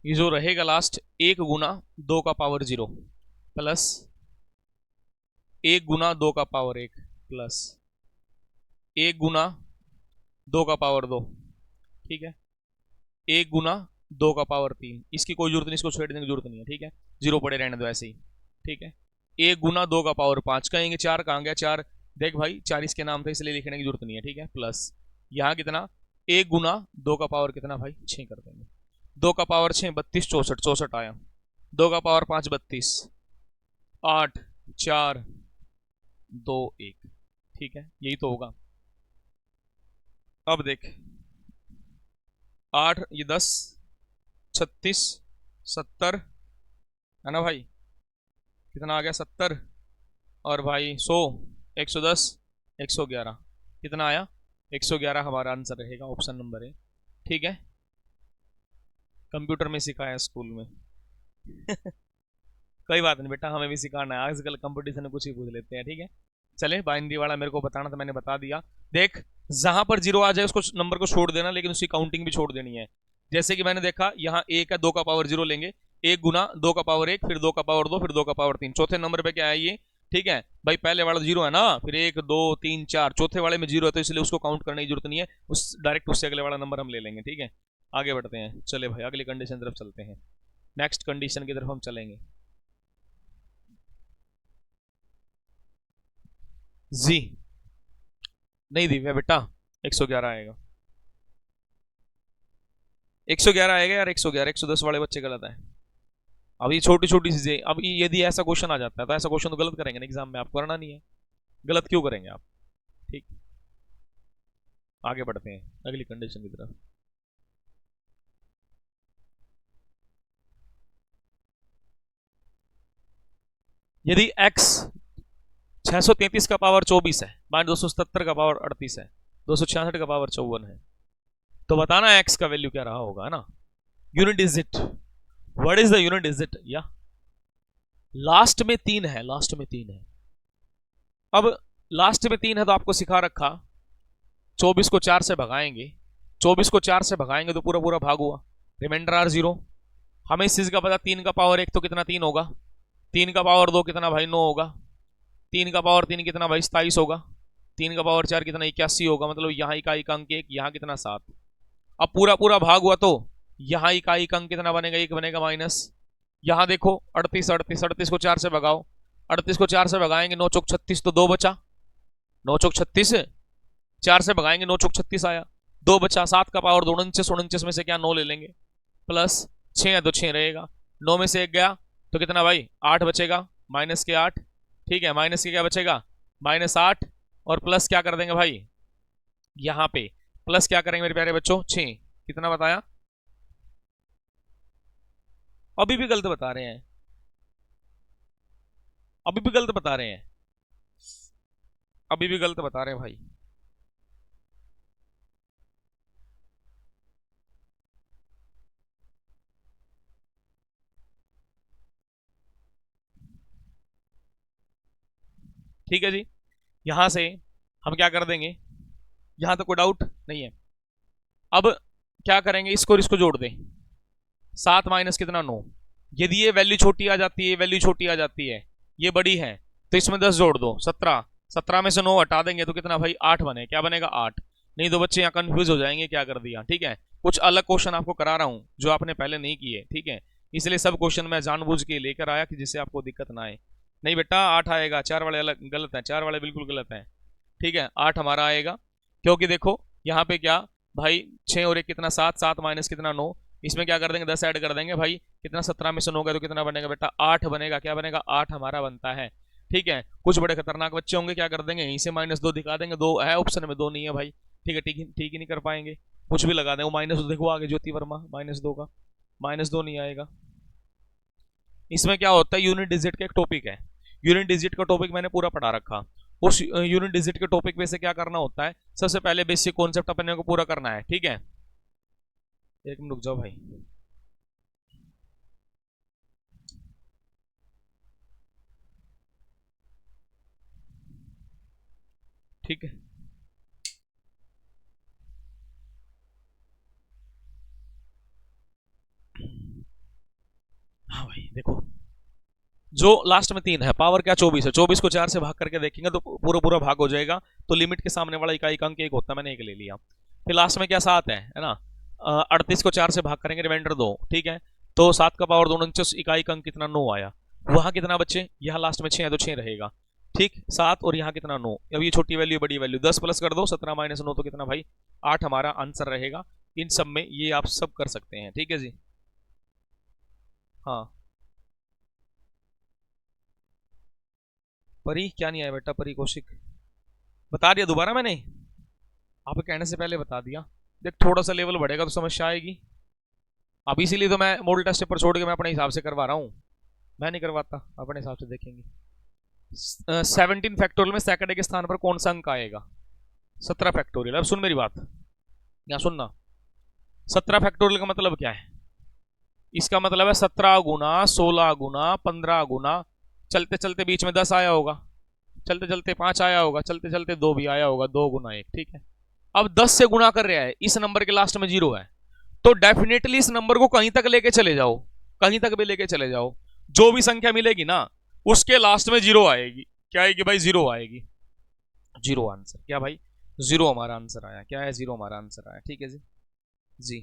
ये जो रहेगा लास्ट, 1 गुना 2 का पावर 0 प्लस 1 गुना 2 का पावर 1 प्लस 1 गुना 2 का पावर 2, ठीक है। 1 गुना 2 का पावर 3, इसकी कोई जरूरत नहीं, इसको छेड़ने की जरूरत नहीं है, ठीक है। 0 पड़े रहने दो ऐसे ही, ठीक है। 1 गुना 2 का पावर 5, कहेंगे 4 कहाँ गया, 4 देख भाई 4 इसके नाम थे इसलिए लिखने की जरूरत नहीं है, ठीक है। प्लस यहाँ कितना, 1 गुना 2 का पावर कितना भाई 6 कर देंगे। 2 का पावर 6 32 64 64 आया। 2 का पावर 5 32 8 4 2 1, ठीक है, यही तो होगा। अब देख 8 ये 10 36 70 है ना भाई, कितना आ गया 70, और भाई 100 110 111, कितना आया 111 हमारा आंसर रहेगा, ऑप्शन नंबर है, ठीक है। कंप्यूटर में सिखाया स्कूल में कोई बात नहीं बेटा, हमें भी सिखाना है, आजकल कंपटीशन में कुछ ही पूछ लेते हैं, ठीक है। चले बाइनरी वाला मेरे को बताना, तो मैंने बता दिया। देख जहां पर 0 आ जाए उसको नंबर को छोड़ देना, लेकिन उसकी काउंटिंग भी छोड़ देनी है। जैसे कि मैंने देखा यहाँ 1 है, 2 का पावर 0 लेंगे, 1 गुना 2 का पावर 1, फिर 2 का पावर 2, फिर 2 का पावर 3, चौथे नंबर पे क्या है ये, ठीक है भाई। पहले वाला 0 है ना, फिर 1 2 3 4, चौथे वाले में 0 है, तो इसलिए उसको काउंट करने की जरूरत नहीं है, उस डायरेक्ट उससे अगले वाला नंबर हम ले लेंगे, ठीक है। आगे बढ़ते हैं, चले भाई अगली कंडीशन तरफ चलते हैं, नेक्स्ट कंडीशन की तरफ हम चलेंगे। जी नहीं दिव्या बेटा, 111 आएगा, 111 आएगा यार, 111 110 वाले बच्चे गलत है। अब ये छोटी छोटी चीजें, अब यदि ऐसा क्वेश्चन आ जाता है तो ऐसा क्वेश्चन तो गलत करेंगे ना एग्जाम में, आपको करना नहीं है, गलत क्यों करेंगे आप, ठीक। आगे बढ़ते हैं अगली कंडीशन की तरफ। यदि x 633 का पावर 24 है, मान 277 का पावर 38 है, 266 का पावर 54 है, तो बताना x का वैल्यू क्या रहा होगा, है ना। Unit digit, what is the unit digit, या लास्ट में 3 है, लास्ट में 3 है। अब लास्ट में 3 है तो आपको सिखा रखा 24 को 4 से भगाएंगे, 24 को 4 से भगाएंगे तो पूरा पूरा भाग हुआ, रिमाइंडर आर 0। हमें इस चीज का पता 3 का पावर 1 तो कितना 3 होगा, 3 का पावर 2 कितना भाई 9 होगा, 3 का पावर 3 कितना भाई 27 होगा, 3 का पावर 4 कितना 81 होगा, मतलब यहाँ इकाई का अंक 1, यहाँ कितना 7। अब पूरा पूरा भाग हुआ तो यहाँ इकाई का अंक कितना बनेगा, 1 बनेगा माइनस। यहाँ देखो 38 38 38 को 4 से भगाओ, 38 को 4 से भगाएंगे 9 चौक 36 तो 2 बचा, 9 चौक 36, 4 से भगाएंगे 9 चौक 36 आया, 2 बचा। 7 का पावर 2 29, 29 में से क्या 9 ले लेंगे, प्लस 6 है तो 6 रहेगा, 9 में से 1 गया तो कितना भाई 8 बचेगा, माइनस के 8, ठीक है, माइनस के क्या बचेगा -8, और प्लस क्या कर देंगे भाई यहाँ पे, प्लस क्या करेंगे मेरे प्यारे बच्चों 6, कितना बताया, अभी भी गलत बता रहे हैं, अभी भी गलत बता रहे हैं, अभी भी गलत बता रहे हैं भाई। ठीक है जी, यहां से हम क्या कर देंगे, यहां तक कोई डाउट नहीं है। अब क्या करेंगे, इसको और इसको जोड़ दें, 7 माइनस कितना 9, यदि ये वैल्यू छोटी आ जाती है, वैल्यू छोटी आ जाती है, ये बड़ी है, तो इसमें 10 जोड़ दो 17, 17 में से 9 हटा देंगे तो कितना भाई 8 बने, क्या बनेगा 8। नहीं तो बच्चे यहाँ कंफ्यूज हो जाएंगे क्या कर दिया, ठीक है। कुछ अलग क्वेश्चन आपको करा रहा हूँ जो आपने पहले नहीं किए, ठीक है, इसलिए सब क्वेश्चन मैं जानबूझ के लेकर आया कि जिससे आपको दिक्कत ना आए। नहीं बेटा 8 आएगा, 4 वाले अलग गलत है, 4 वाले बिल्कुल गलत है, ठीक है, 8 हमारा आएगा, क्योंकि देखो यहाँ पे क्या भाई 6 और 1 कितना 7, 7 माइनस कितना 9, इसमें क्या कर देंगे 10 ऐड कर देंगे भाई, कितना 17 में से 9 गया तो कितना बनेगा बेटा 8 बनेगा, क्या बनेगा 8 हमारा बनता है, ठीक है। कुछ बड़े खतरनाक बच्चे होंगे, क्या कर देंगे यहीं से -2 दिखा देंगे, 2 है ऑप्शन में 2 नहीं है भाई, ठीक है, ठीक ही नहीं कर पाएंगे, कुछ भी लगा देंगे, -2 देखो आगे ज्योति वर्मा -2 का, -2 नहीं आएगा। इसमें क्या होता है, यूनिट डिजिट का एक टॉपिक है, यूनिट डिजिट का टॉपिक मैंने पूरा पढ़ा रखा, उस यूनिट डिजिट के टॉपिक पे से क्या करना होता है, सबसे पहले बेसिक कॉन्सेप्ट अपने को पूरा करना है, ठीक है। एक मिनट रुक जाओ भाई, ठीक है। हाँ भाई देखो, जो लास्ट में 3 है, पावर क्या 24 है, 24 को 4 से भाग करके देखेंगे तो पूरा पूरा भाग हो जाएगा, तो लिमिट के सामने वाला इकाई का अंक 1 होता है, मैंने 1 ले लिया। फिर लास्ट में क्या 7 है ना, 38 को 4 से भाग करेंगे, रिमाइंडर 2, ठीक है, तो 7 का पावर 2 29, इकाई का अंक कितना 9 आया, वहां कितना बच्चे, यहाँ लास्ट में 6 है तो 6 रहेगा, ठीक, 7 और यहाँ कितना 9, अब ये छोटी वैल्यू बड़ी वैल्यू 10 प्लस कर दो, 17 माइनस 9 तो कितना भाई 8 हमारा आंसर रहेगा। इन सब में ये आप सब कर सकते हैं, ठीक है जी। हाँ परी क्या नहीं आया बेटा, परी कौशिक बता दिया दोबारा मैंने, आपके कहने से पहले बता दिया। देख थोड़ा सा लेवल बढ़ेगा तो समस्या आएगी, अब इसीलिए तो मैं मॉडल टेस्ट पेपर छोड़ के मैं अपने हिसाब से करवा रहा हूँ, मैं नहीं करवाता, अपने हिसाब से देखेंगे। 17 फैक्टोरियल में सैकड़े के स्थान पर कौन सा अंक आएगा, 17 फैक्टोरियल। अब सुन मेरी बात, यहाँ सुनना, 17 फैक्टोरियल का मतलब क्या है, इसका मतलब है 17 गुना 16 गुना 15 गुना, चलते चलते बीच में 10 आया होगा, चलते चलते 5 आया होगा, चलते चलते 2 भी आया होगा, 2 गुना 1, ठीक है। अब 10 से गुना कर रहा है, इस नंबर के लास्ट में 0 है, तो डेफिनेटली इस नंबर को कहीं तक लेके चले जाओ, कहीं तक भी लेके चले जाओ, जो भी संख्या मिलेगी ना उसके लास्ट में 0 आएगी, क्या आएगी भाई 0 आएगी, 0 आंसर, क्या भाई 0 हमारा आंसर आया, क्या है 0 हमारा आंसर आया, ठीक है जी। जी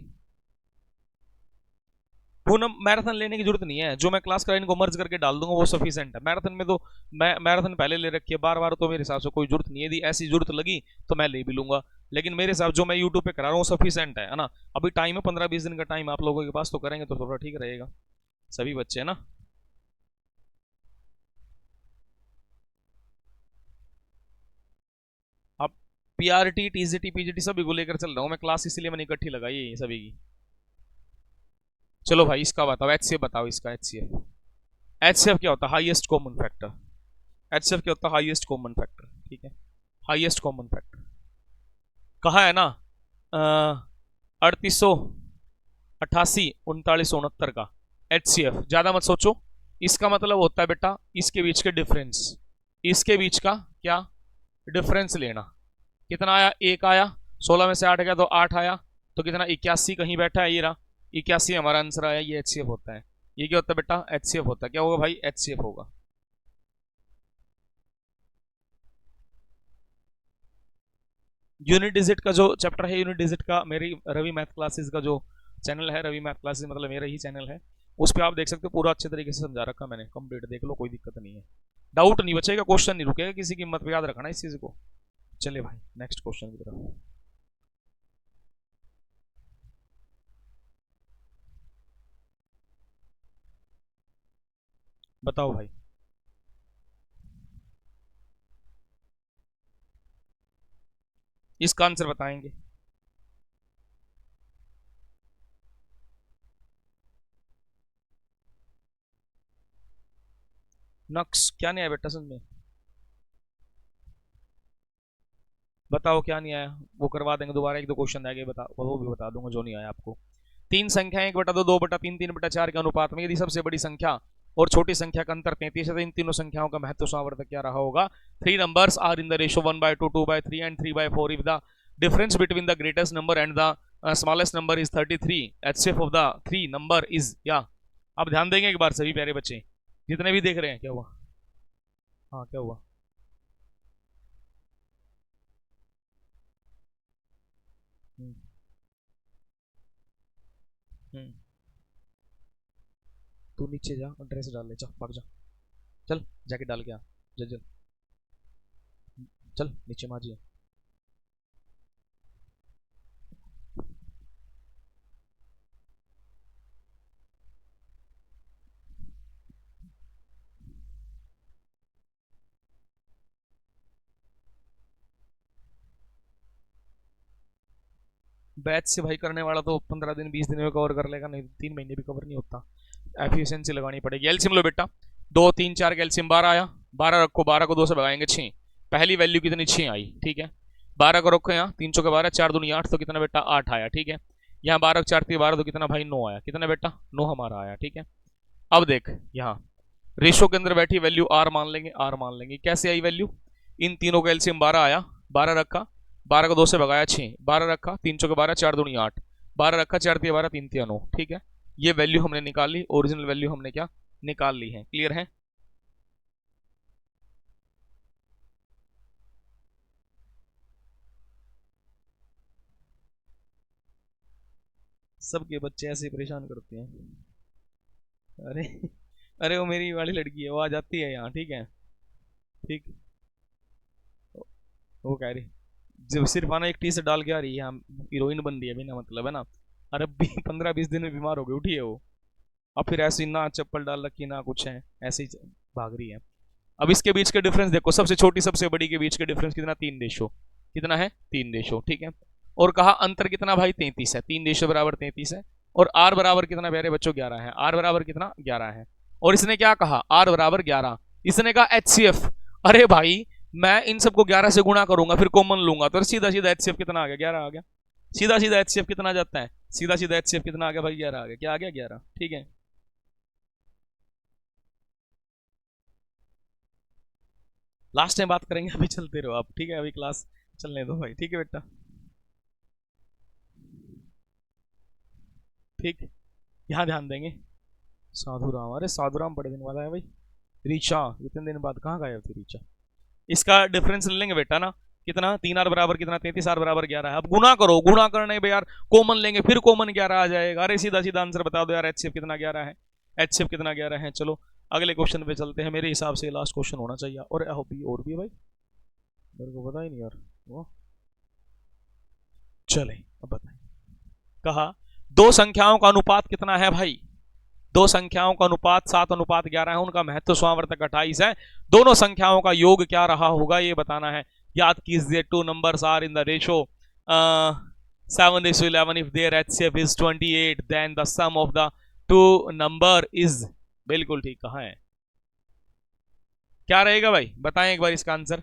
वो ना मैराथन लेने की जरूरत नहीं है, जो मैं क्लास का इनको मर्ज करके डाल दूंगा वो सफिशिएंट है, मैराथन में तो मैं मैराथन पहले ले रखी है, बार बार तो मेरे हिसाब से कोई जरूरत नहीं है, यदि ऐसी जरूरत लगी तो मैं ले भी लूंगा, लेकिन मेरे हिसाब जो मैं यूट्यूब पे करा रहा हूँ सफिशिएंट है ना। अभी टाइम है 15-20 दिन का टाइम आप लोगों के पास, तो करेंगे तो थोड़ा ठीक रहेगा, सभी बच्चे है ना। अब पीआरटी टीजीटी पीजीटी सभी को लेकर चल रहा हूँ मैं क्लास, इसलिए मैंने इकट्ठी लगाई है सभी की। चलो भाई इसका बताओ, एचसीएफ बताओ, इसका एचसीएफ, एचसीएफ क्या होता है, हाईएस्ट कॉमन फैक्टर, एचसीएफ क्या होता है, हाईएस्ट कॉमन फैक्टर, ठीक है, हाईएस्ट कॉमन फैक्टर कहा है ना, 3888 39 69 का एचसीएफ, ज्यादा मत सोचो, इसका मतलब होता है बेटा इसके बीच के डिफरेंस, इसके बीच का क्या डिफरेंस लेना, कितना आया 1 आया, 16 में से 8 गया तो 8 आया, तो कितना 81 कहीं बैठा है, ये रहा 81 हमारा आंसर आया। ये एचसीएफ होता है। ये क्या होता है बेटा? एचसीएफ होता है। क्या होगा भाई? एचसीएफ होगा। यूनिट डिजिट का जो चैप्टर है, यूनिट डिजिट का मेरी रवि मैथ क्लासेस का जो चैनल है, रवि मैथ क्लासेस मतलब मेरा ही चैनल है, उस पर आप देख सकते हो, पूरा अच्छे तरीके से समझा रखा मैंने, कंप्लीट देख लो, कोई दिक्कत नहीं है। डाउट नहीं बचेगा, क्वेश्चन नहीं रुकेगा किसी की, मत याद रखना इस चीज को। चलिए भाई नेक्स्ट क्वेश्चन की तरफ। बताओ भाई। इसका आंसर बताएंगे। नक्स क्या नहीं आया बेटा समझ में? बताओ क्या नहीं आया, वो करवा देंगे दोबारा, एक दो क्वेश्चन आएंगे, बता वो भी बता दूंगा जो नहीं आया आपको। तीन संख्याएं 1/2, 2/3, 3/4 के अनुपात में यदि सबसे बड़ी संख्या और छोटी संख्या का अंतर 33 है, तो इन तीनों संख्याओं का महत्व सावर्तक क्या रहा होगा? Three numbers are in the ratio 1/2, 2/3 and 3/4 if the difference between the greatest number and the smallest number is 33, HCF of the three number is क्या? आप ध्यान देंगे एक बार सभी प्यारे बच्चे जितने भी देख रहे हैं। क्या हुआ? हाँ क्या हुआ? हम्म। हम्म। तू नीचे जा और ड्रेस डाल ले, जा भाग जा, चल जैकेट डाल के आ, जल जल, चल नीचे माजी। बैच से भाई करने वाला तो 15 दिन 20 दिन में कवर कर लेगा, नहीं 3 महीने भी कवर नहीं होता। एफिशिएंसी लगानी पड़ेगी। एलसीएम लो बेटा, 2 3 4 का एलसीएम 12 आया, 12 रखो, 12 को 2 से भगाएंगे 6, पहली वैल्यू कितनी 6 आई, ठीक है। 12 को रखो यहाँ, 3 चौके 12, 4 दूनी 8, तो कितना बेटा 8 आया, ठीक है। यहाँ 12 4 थी 12, तो कितना भाई 9 आया, कितना बेटा 9 हमारा आया, ठीक है। अब देख यहाँ रेशो के अंदर बैठी वैल्यू आर मान लेंगे, आर मान लेंगे, कैसे आई वैल्यू? इन तीनों का एलसीएम 12 आया, 12 रखा, 12 को 2 से भगाया 6, 12 रखा, 3 चौके 12, 4 दूनी 8, 12 रखा, 4 तिया 12, 3 तिया 9, ठीक है। ये वैल्यू हमने निकाल ली, ओरिजिनल वैल्यू हमने क्या निकाल ली है, क्लियर है? सबके बच्चे ऐसे परेशान करते हैं। अरे अरे वो मेरी वाली लड़की है, वो आ जाती है यहाँ, ठीक है। ठीक। वो कह रही जब सिर्फ आना एक टी शर्ट डाल के आ रही है, हम हीरोइन बन रही है बिना मतलब, है ना। अरे 15 20 दिन में बीमार हो गई, उठी है वो। अब फिर ऐसी ना चप्पल डाल रखी ना कुछ है, ऐसे ही भाग रही है। अब इसके बीच के डिफरेंस देखो, सबसे छोटी सबसे बड़ी के बीच के डिफरेंस कितना? 3 रेशो, कितना है 3 रेशो, ठीक है। और कहा अंतर कितना भाई? 33 है, 3 रेशो बराबर 33 है। और आर बराबर कितना प्यारे बच्चों? 11 है। आर बराबर कितना? 11 है। और इसने क्या कहा? आर बराबर 11, इसने कहा एचसीएफ। अरे भाई मैं इन सबको 11 से गुणा करूंगा, फिर कॉमन लूंगा, तो सीधा सीधा एचसीएफ कितना आ गया? 11 आ गया। सीधा सीधा एचसीएफ कितना आ जाता है? सीधा सीधा एचसीएफ कितना आ गया भाई? 11 आ गया। क्या आ गया? 11, ठीक है। लास्ट टाइम बात करेंगे, अभी चलते रहो आप, ठीक है, अभी क्लास चलने दो भाई, ठीक है बेटा। ठीक। यहाँ ध्यान देंगे। साधु राम, अरे साधु राम बड़े दिन बाद आया भाई। रीचा इतने दिन बाद कहाँ गायब थी रीचा? इसका डिफरेंस ले लेंगे बेटा ना, कितना? 3 आर बराबर कितना? 33, आर बराबर 11 है। अब गुना करो, गुना करने पे यार कॉमन लेंगे, फिर कॉमन 11 आ जाएगा। अरे सीधा सीधा आंसर बता दो यार, एचसीएफ कितना? 11 है। एचसीएफ कितना? 11 है। चलो अगले क्वेश्चन पे चलते हैं, मेरे हिसाब से लास्ट क्वेश्चन होना चाहिए। और भी है भाई, मेरे को पता ही नहीं यार वो। चले अब बताएं। कहा दो संख्याओं का अनुपात कितना है भाई? दो संख्याओं का अनुपात 7:11 है, उनका महत्व स्वावर्तक 28 है। दोनों संख्याओं का योग क्या रहा होगा ये बताना है। याद कीजिए, two numbers are in the ratio 7:11, if their HCF is 28 then the sum of the two number is, बिल्कुल ठीक कहा है। क्या रहेगा भाई? बताएं एक बार इसका आंसर।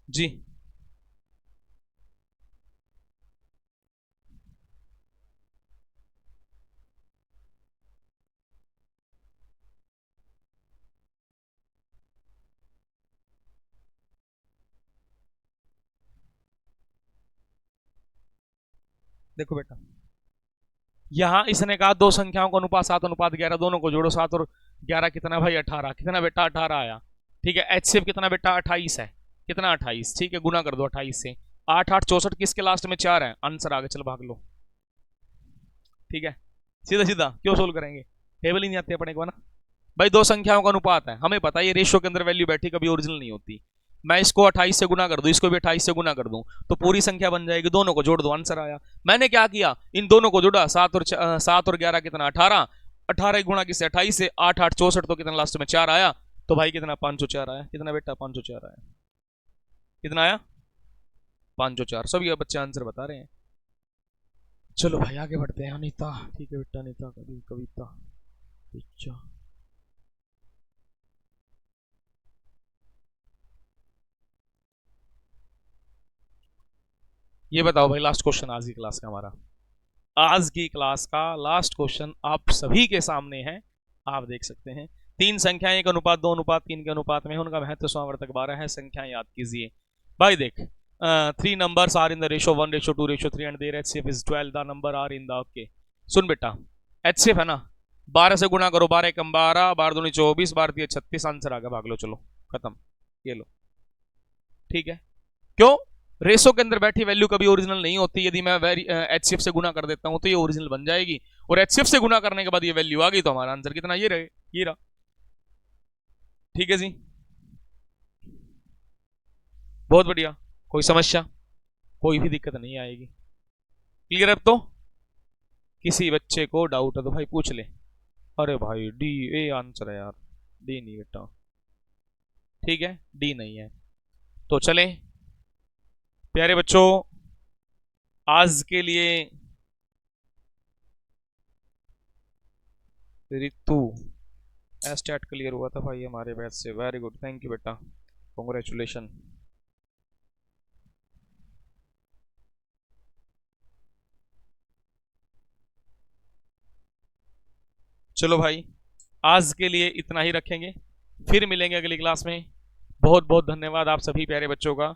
जी देखो बेटा, यहां इसने कहा दो संख्याओं का अनुपात 7:11, दोनों को जोड़ो। 7 और 11 कितना भाई? 18। कितना बेटा? 18 आया। ठीक है, एचसीएफ कितना बेटा? 28 है। कितना? 28। ठीक है, गुना कर दो 28 से। 8 8 64, किसके लास्ट में 4 है? आंसर आगे, चल भाग लो। ठीक है, सीधा सीधा क्यों सोल्व करेंगे, टेबल ही नहीं आती अपने को ना भाई। दो संख्याओं का अनुपात है, हमें पता है ये रेशियो के अंदर वैल्यू बैठी कभी ओरिजिनल नहीं होती। मैं इसको 28 से गुना कर दूं, इसको भी 28 से गुना कर दूं, तो पूरी संख्या बन जाएगी। दोनों को जोड़ दो, आंसर आया। मैंने क्या किया, इन दोनों को जोड़ा। 7 और 11 कितना? 18। 18 गुणा किससे? 28 से। 8 8 64, तो कितना लास्ट में? 4 आया। तो भाई कितना? 504 आया। कितना बेटा? 504 आया। कितना आया? 504। सब ये बच्चे आंसर बता रहे हैं। चलो भाई आगे बढ़ते हैं। अनीता, ठीक है बेटा, अनीता कभी कविता। अच्छा, ये बताओ भाई, लास्ट क्वेश्चन आज की क्लास का हमारा। आज की क्लास का लास्ट क्वेश्चन आप सभी के सामने है। आप देख सकते हैं, तीन संख्याएं 1:2:3 के अनुपात में, उनका महत्व समावर्तक 12 है। संख्याएं याद कीजिए। भाई देख, three numbers are in the ratio 1:2:3 and their HCF is 12। The number are in the, okay सुन बेटा, एचसीएफ है ना, 12 से गुणा करो। 12 एकम 12, 12 दूनी 24, 12 तिया 36। आंसर आ गया, भाग लो, चलो खत्म। ये लो, ठीक है। क्यों? रेसो के अंदर बैठी वैल्यू कभी ओरिजिनल नहीं होती। यदि मैं एचसीएफ से गुना कर देता हूं तो ये ओरिजिनल बन जाएगी, और एचसीएफ से गुना करने के बाद ये वैल्यू आ गई, तो हमारा आंसर कितना? ये रहे, ये रहा। ठीक है जी, बहुत बढ़िया। कोई समस्या, कोई भी दिक्कत नहीं आएगी। क्लियर अब तो? किसी बच्चे को डाउट है तो भाई पूछ ले। अरे भाई डी ए आंसर है यार, डी नहीं बेटा। ठीक है, डी नहीं है। तो चले प्यारे बच्चों, आज के लिए रितु एस्टेट क्लियर हुआ था भाई हमारे बैच से। वेरी गुड, थैंक यू बेटा, कॉन्ग्रेचुलेशन। चलो भाई, आज के लिए इतना ही रखेंगे, फिर मिलेंगे अगली क्लास में। बहुत बहुत धन्यवाद आप सभी प्यारे बच्चों का।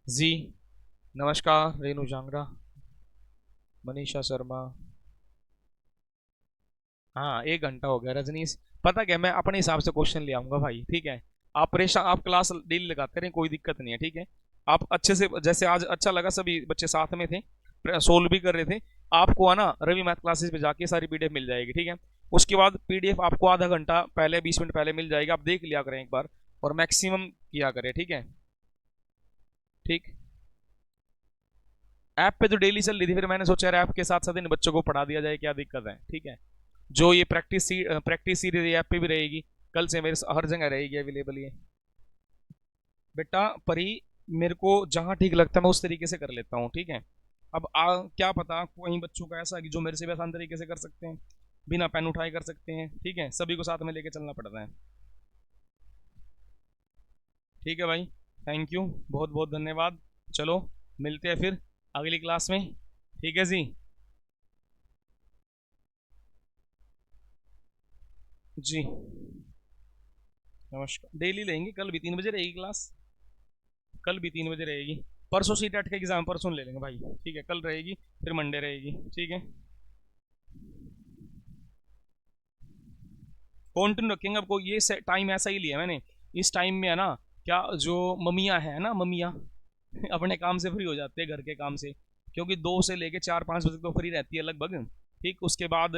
जी नमस्कार, रेनू जांगड़ा, मनीषा शर्मा। हाँ, 1 घंटा हो गया रजनीश। पता क्या, मैं अपने हिसाब से क्वेश्चन ले आऊंगा भाई, ठीक है। आप परेशान, आप क्लास डेली लगाते रहें, कोई दिक्कत नहीं है, ठीक है। आप अच्छे से, जैसे आज अच्छा लगा, सभी बच्चे साथ में थे, सोल्व भी कर रहे थे। आपको है ना रवि मैथ क्लासेस पे जाके सारी पीडीएफ मिल जाएगी, ठीक है। उसके बाद पीडीएफ आपको आधा घंटा पहले, 20 मिनट पहले मिल जाएगी, आप देख लिया करें एक बार, और मैक्सिमम किया करें, ठीक है। ठीक, ऐप पे तो डेली चल रही थी, फिर मैंने सोचा यार ऐप के साथ साथ इन बच्चों को पढ़ा दिया जाए, क्या दिक्कत है, ठीक है। जो ये प्रैक्टिस सीरीज ऐप पे भी रहेगी, कल से मेरे हर जगह रहेगी अवेलेबल ये। बेटा परी, मेरे को जहाँ ठीक लगता है मैं उस तरीके से कर लेता हूँ, ठीक है। अब क्या पता कोई बच्चों का ऐसा कि जो मेरे से भी आसान तरीके से कर सकते हैं, बिना पेन उठाए कर सकते हैं, ठीक है। सभी को साथ में लेके चलना पड़ता है। ठीक है भाई, थैंक यू, बहुत बहुत धन्यवाद। चलो मिलते हैं फिर अगली क्लास में, ठीक है जी। जी नमस्कार, डेली लेंगे, कल भी 3 बजे रहेगी क्लास। कल भी 3 बजे रहेगी। परसों सी टेट का एग्जाम परसों ले लेंगे भाई, ठीक है। कल रहेगी, फिर मंडे रहेगी, ठीक है। कॉन्टिन्यू रखेंगे आपको, ये टाइम ऐसा ही लिया मैंने। इस टाइम में है ना, क्या जो ममिया है ना, ममिया अपने काम से फ्री हो जाते हैं, घर के काम से, क्योंकि 2 से लेके 4 5 बजे तो फ्री रहती है लगभग। ठीक, उसके बाद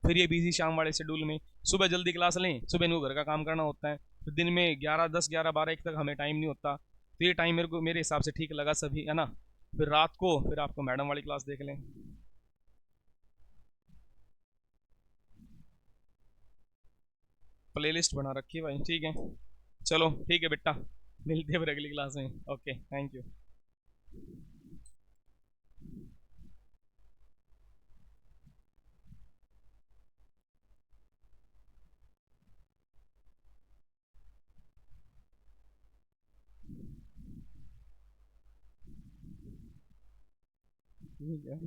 फिर ये बिजी शाम वाले शेड्यूल में, सुबह जल्दी क्लास लें, सुबह इनको घर का काम करना होता है, फिर दिन में 11 10 11 12 1 तक हमें टाइम नहीं होता। तो ये टाइम मेरे को, मेरे हिसाब से ठीक लगा सभी, है ना। फिर रात को फिर आपको मैडम वाली क्लास देख लें। प्ले लिस्ट बना रखी है भाई, ठीक है। चलो ठीक है बेटा, मिलते हैं फिर अगली क्लास में। Okay, thank you. ठीक है।